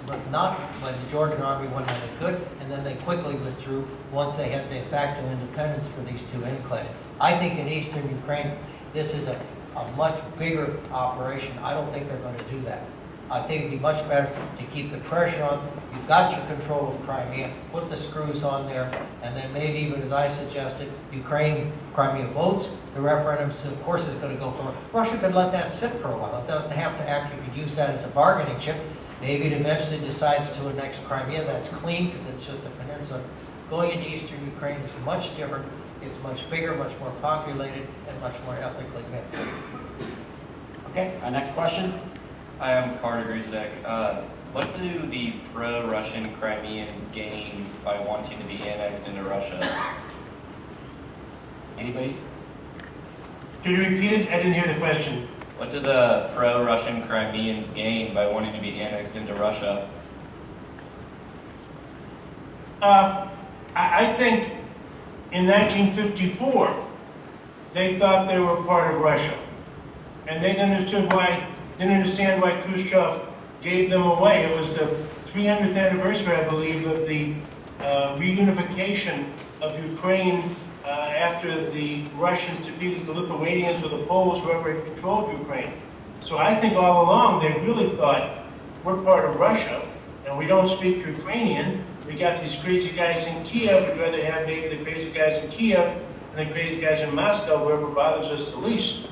but not when the Georgian army wasn't any good, and then they quickly withdrew once they had de facto independence for these two enclaves. I think in eastern Ukraine, this is a much bigger operation. I don't think they're going to do that. I think it'd be much better to keep the pressure on. You've got your control of Crimea, put the screws on there, and then maybe even as I suggested, Crimea votes, the referendum, of course, is going to go for it. Russia could let that sit for a while. It doesn't have to act. You could use that as a bargaining chip. Maybe it eventually decides to annex Crimea. That's clean because it's just a peninsula. Going into eastern Ukraine is much different. It's much bigger, much more populated, and much more ethnically mixed. Okay, our next question. Hi, I'm Carter Gruzadek. What do the pro-Russian Crimeans gain by wanting to be annexed into Russia? Anybody? Could you repeat it? I didn't hear the question. What do the pro-Russian Crimeans gain by wanting to be annexed into Russia? I think in 1954, they thought they were part of Russia. And they didn't understand why Khrushchev gave them away. It was the 300th anniversary, I believe, of the reunification of Ukraine after the Russians defeated the Lithuanians or the Poles, whoever had controlled Ukraine. So I think all along they really thought, we're part of Russia, and we don't speak Ukrainian. We got these crazy guys in Kiev. We'd rather have maybe the crazy guys in Kiev and the crazy guys in Moscow, whoever bothers us the least.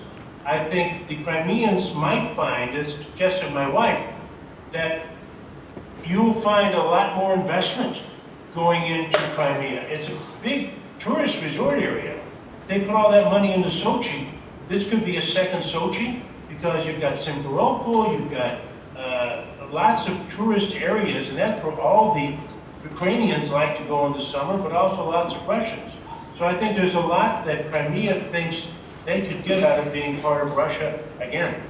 I think the Crimeans might find, as suggested my wife, that you will find a lot more investment going into Crimea. It's a big tourist resort area. They put all that money into Sochi. This could be a second Sochi because you've got Simferopol, you've got lots of tourist areas, and that's where all the Ukrainians like to go in the summer, but also lots of Russians. So I think there's a lot that Crimea thinks they could get out of being part of Russia again.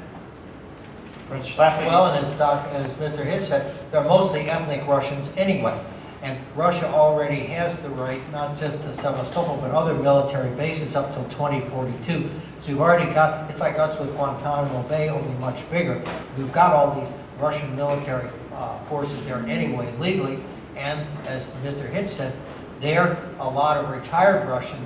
Professor Schlafly? Well, and as Mr. Hitch said, they're mostly ethnic Russians anyway. And Russia already has the right, not just to Sevastopol, but other military bases up till 2042. So you've already got, it's like us with Guantanamo Bay, only much bigger. We've got all these Russian military forces there anyway, legally. And as Mr. Hitch said, there a lot of retired Russian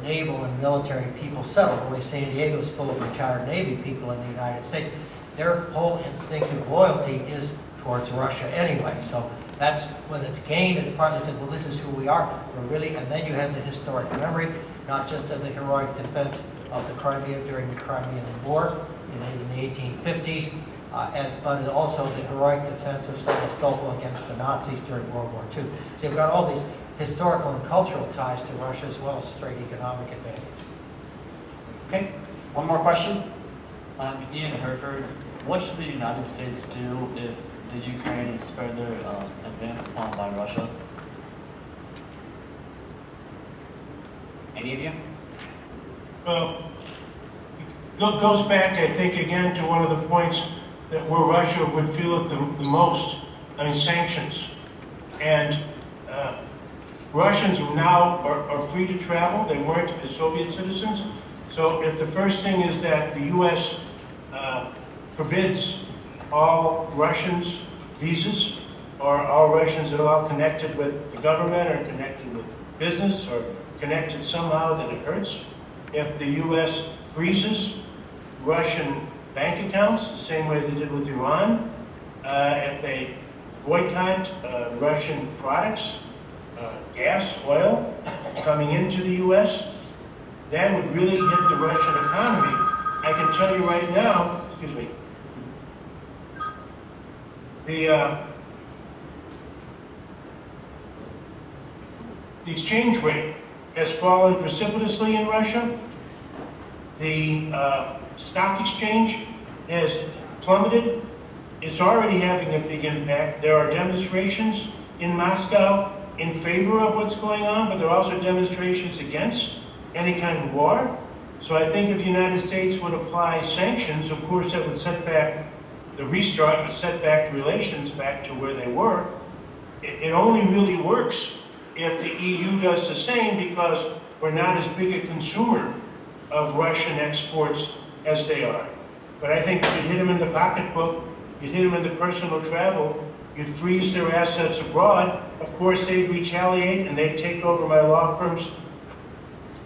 naval and military people settled. The way San Diego's full of retired Navy people in the United States. Their whole instinctive loyalty is towards Russia anyway. So that's when it's gained, it's partly said, well, this is who we are. We're really, and then you have the historic memory, not just of the heroic defense of the Crimea during the Crimean War in the 1850s, but also the heroic defense of Sevastopol against the Nazis during World War II. So you've got all these historical and cultural ties to Russia as well as straight economic advantage. Okay, one more question. I'm Ian Herford. What should the United States do if the Ukraine is further advanced upon by Russia? Any of you? Well, it goes back, I think, again to one of the points that where Russia would feel it the most, I mean, sanctions. And Russians now are free to travel. They weren't as Soviet citizens. So if the first thing is that the U.S. Forbids all Russians visas, or all Russians that are all connected with the government or connected with business or connected somehow that it hurts. If the U.S. freezes Russian bank accounts, the same way they did with Iran, if they boycott Russian products, gas, oil, coming into the U.S., that would really hit the Russian economy. I can tell you right now, excuse me, the exchange rate has fallen precipitously in Russia. The stock exchange has plummeted. It's already having a big impact. There are demonstrations in Moscow in favor of what's going on, but there are also demonstrations against any kind of war. So I think if the United States would apply sanctions, of course that would set back the restart, would set back relations back to where they were. It only really works if the EU does the same, because we're not as big a consumer of Russian exports as they are. But I think you'd hit them in the pocketbook, you'd hit them in the personal travel, you'd freeze their assets abroad. Of course, they'd retaliate and they'd take over my law firm's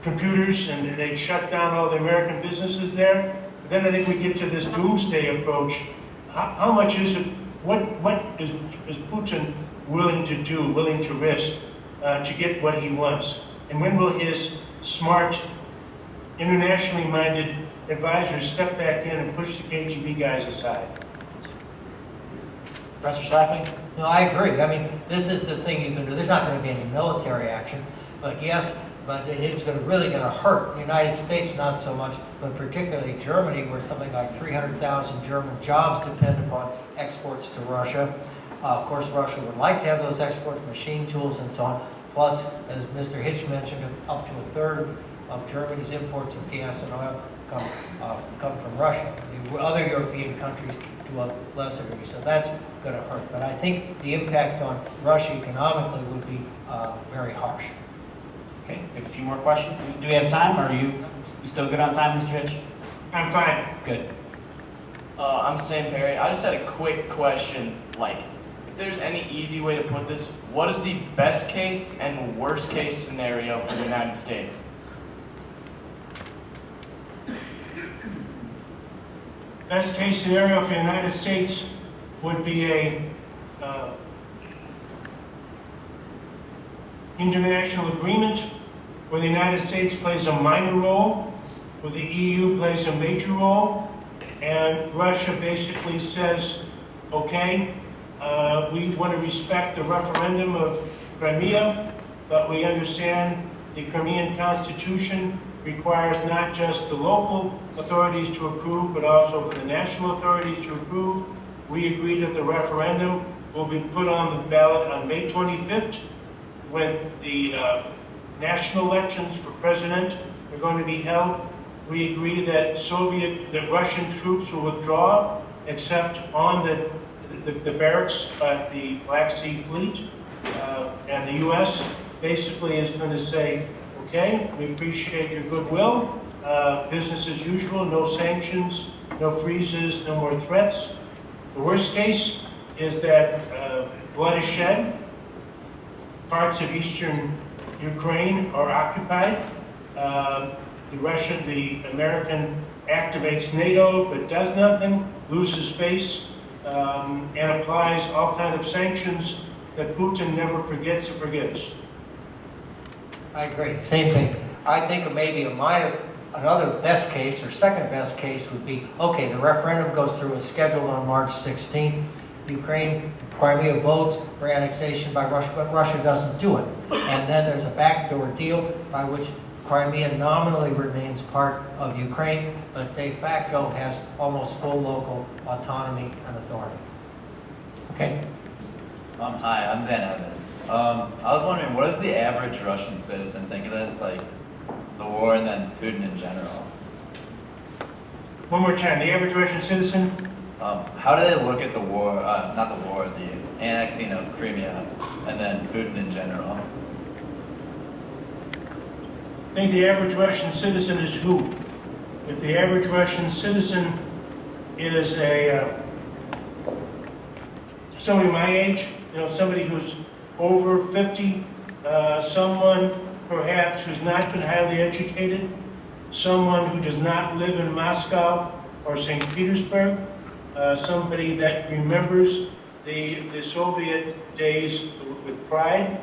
computers and they'd shut down all the American businesses there. But then I think we get to this doomsday approach. How much is it, what is Putin willing to do, willing to risk to get what he wants? And when will his smart, internationally minded advisors step back in and push the KGB guys aside? Professor Schlafly? No, I agree. I mean, this is the thing you can do. There's not going to be any military action, but yes, but it's really going to hurt. The United States, not so much, but particularly Germany, where something like 300,000 German jobs depend upon exports to Russia. Of course, Russia would like to have those exports, machine tools and so on. Plus, as Mr. Hitch mentioned, up to a third of Germany's imports of gas and oil come from Russia. The other European countries to a lesser degree, so that's going to hurt. But I think the impact on Russia economically would be very harsh. Okay, we have a few more questions. Do we have time, or are you still good on time, Mr. Hitch? I'm fine. Good. I'm Sam Perry. I just had a quick question. Like, if there's any easy way to put this, what is the best case and worst case scenario for the United States? Best case scenario for the United States would be a international agreement where the United States plays a minor role, where the EU plays a major role, and Russia basically says, okay, we want to respect the referendum of Crimea, but we understand the Crimean Constitution requires not just the local authorities to approve, but also for the national authorities to approve. We agree that the referendum will be put on the ballot on May 25th, when the national elections for president are going to be held. We agree that Russian troops will withdraw, except on the barracks at the Black Sea Fleet, and the U.S. basically is going to say, okay, we appreciate your goodwill, business as usual, no sanctions, no freezes, no more threats. The worst case is that blood is shed, parts of eastern Ukraine are occupied, the American activates NATO but does nothing, loses face, and applies all kinds of sanctions that Putin never forgets or forgives. I agree, same thing. I think maybe another best case or second best case would be, okay, the referendum goes through as scheduled on March 16th. Crimea votes for annexation by Russia, but Russia doesn't do it. And then there's a backdoor deal by which Crimea nominally remains part of Ukraine, but de facto has almost full local autonomy and authority. Okay. Hi, I'm Zan Evans. I was wondering, what does the average Russian citizen think of this, like the war and then Putin in general? One more time, the average Russian citizen? How do they look at the war, not the war, the annexing of Crimea and then Putin in general? I think the average Russian citizen is who? If the average Russian citizen is somebody my age, somebody who's over 50, someone perhaps who's not been highly educated, someone who does not live in Moscow or St. Petersburg, somebody that remembers the Soviet days with pride,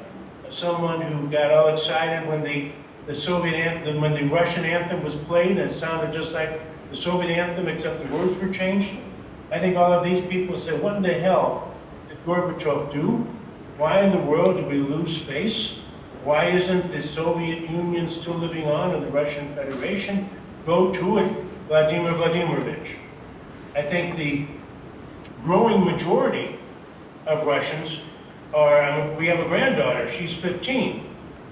someone who got all excited when the Soviet anthem, when the Russian anthem was played and it sounded just like the Soviet anthem except the words were changed. I think all of these people say, what in the hell did Gorbachev do? Why in the world did we lose face? Why isn't the Soviet Union still living on in the Russian Federation? Go to it, Vladimir Vladimirovich. I think the growing majority of Russians are, we have a granddaughter, she's 15.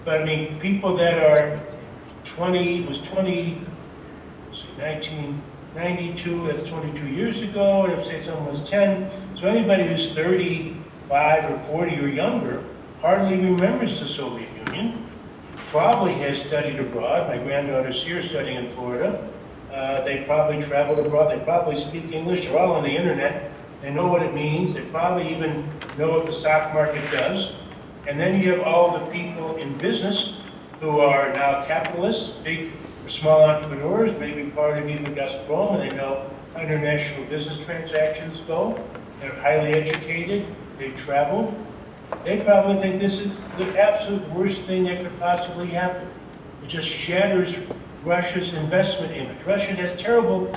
But I mean, people that are 1992, that's 22 years ago, and if say someone was 10, so anybody who's 35 or 40 or younger hardly remembers the Soviet Union, probably has studied abroad. My granddaughter's here studying in Florida. They probably traveled abroad. They probably speak English. They're all on the internet. They know what it means. They probably even know what the stock market does. And then you have all the people in business who are now capitalists, big or small entrepreneurs, maybe part of even Gazprom, and they know how international business transactions go. They're highly educated. They travel. They probably think this is the absolute worst thing that could possibly happen. It just shatters Russia's investment image. Russia has terrible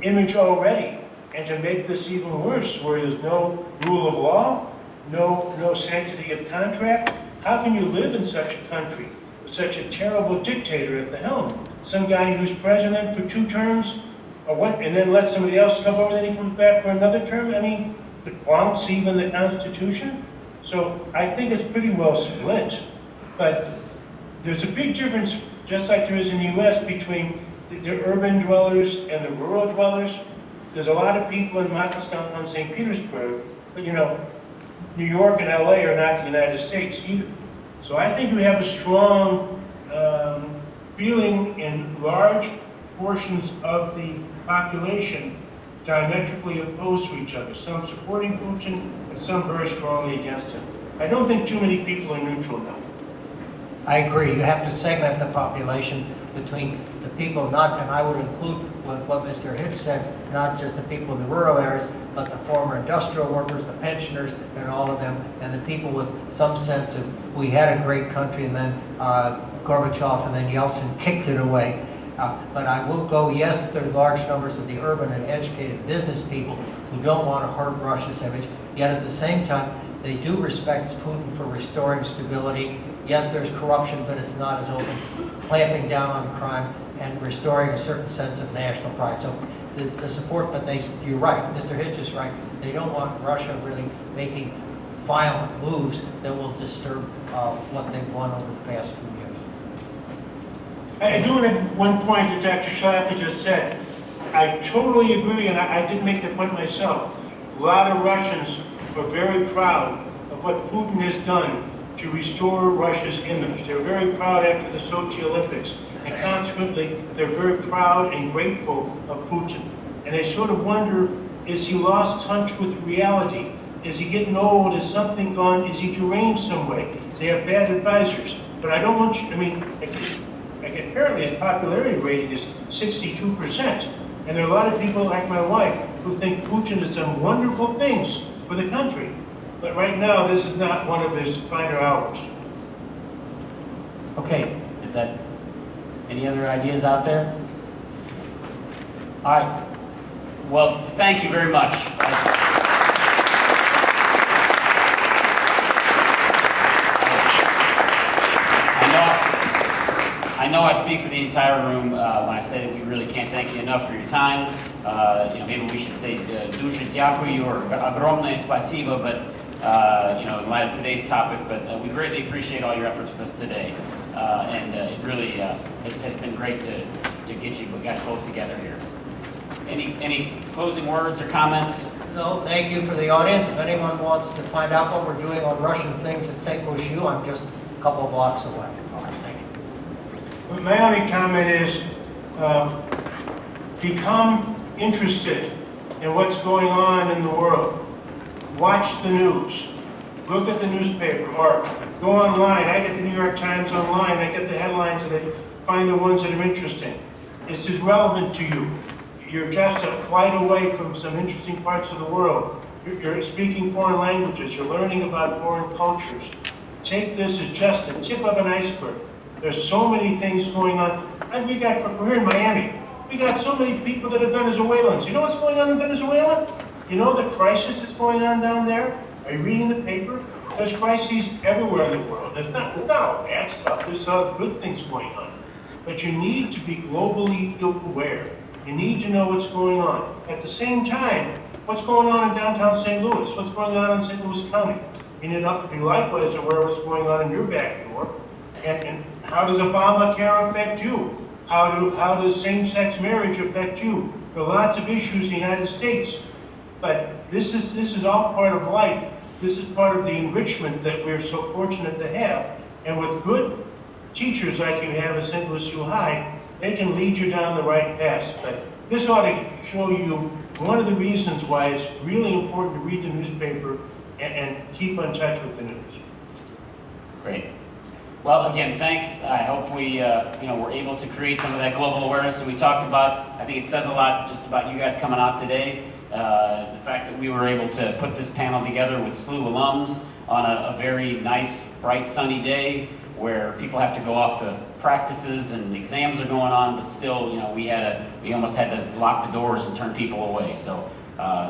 image already. And to make this even worse, where there's no rule of law, no sanctity of contract, how can you live in such a country with such a terrible dictator at the helm? Some guy who's president for 2 terms, and then let somebody else come over, then he comes back for another term? I mean, it flaunts even the Constitution. So I think it's pretty well split. But there's a big difference, just like there is in the U.S., between the urban dwellers and the rural dwellers. There's a lot of people in Moscow and St. Petersburg, but you know, New York and LA are not the United States either. So I think we have a strong feeling in large portions of the population diametrically opposed to each other, some supporting Putin and some very strongly against him. I don't think too many people are neutral now. I agree. You have to segment the population between the people not, and I would include with what Mr. Hitch said, not just the people in the rural areas, but the former industrial workers, the pensioners, and all of them, and the people with some sense of, we had a great country, and then Gorbachev and then Yeltsin kicked it away. But I will go, yes, there are large numbers of the urban and educated business people who don't want to hurt Russia's image, yet at the same time, they do respect Putin for restoring stability. Yes, there's corruption, but it's not as open, clamping down on crime and restoring a certain sense of national pride. So the support, but you're right, Mr. Hitch is right, they don't want Russia really making violent moves that will disturb what they've won over the past few years. I do want to one point that Dr. Schlafly just said. I totally agree, and I did make the point myself. A lot of Russians are very proud of what Putin has done to restore Russia's image. They're very proud after the Sochi Olympics, and consequently, they're very proud and grateful of Putin. And they sort of wonder, is he lost touch with reality? Is he getting old? Is something gone? Is he deranged some way? They have bad advisors. But I don't want you, I mean, apparently his popularity rating is 62%. And there are a lot of people like my wife who think Putin has done wonderful things for the country. But right now, this is not one of his finer hours. Okay, is that any other ideas out there? All right. Well, thank you very much. I know I speak for the entire room when I say that we really can't thank you enough for your time. You know, maybe we should say "Дуже дякую" or "Огромное спасибо," but you know, in light of today's topic. But we greatly appreciate all your efforts with us today, and it really has been great to get you guys both together here. Any closing words or comments? No, thank you for the audience. If anyone wants to find out what we're doing on Russian things at St. Lucia, I'm just a couple of blocks away. All right, thank you. My only comment is become interested in what's going on in the world. Watch the news. Look at the newspaper or go online. I get the New York Times online. I get the headlines and I find the ones that are interesting. This is relevant to you. You're just a flight away from some interesting parts of the world. You're speaking foreign languages. You're learning about foreign cultures. Take this as just a tip of an iceberg. There's so many things going on. And we're here in Miami. We got so many people that are Venezuelans. You know what's going on in Venezuela? You know the crisis that's going on down there? Are you reading the paper? There's crises everywhere in the world. There's not all bad stuff. There's good things going on. But you need to be globally aware. You need to know what's going on. At the same time, what's going on in downtown St. Louis? What's going on in St. Louis County? You need to be likewise aware of what's going on in your back door. And how does Obamacare affect you? How does same-sex marriage affect you? There are lots of issues in the United States. But this is all part of life. This is part of the enrichment that we're so fortunate to have. And with good teachers like you have at St. Louis U High, they can lead you down the right path. But this ought to show you one of the reasons why it's really important to read the newspaper and keep in touch with the news. Great. Well, again, thanks. I hope we, were able to create some of that global awareness that we talked about. I think it says a lot just about you guys coming out today. The fact that we were able to put this panel together with SLUH alums on a very nice, bright, sunny day where people have to go off to practices and exams are going on, but still, we almost had to lock the doors and turn people away. So,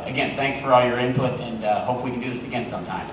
again, thanks for all your input, and hope we can do this again sometime.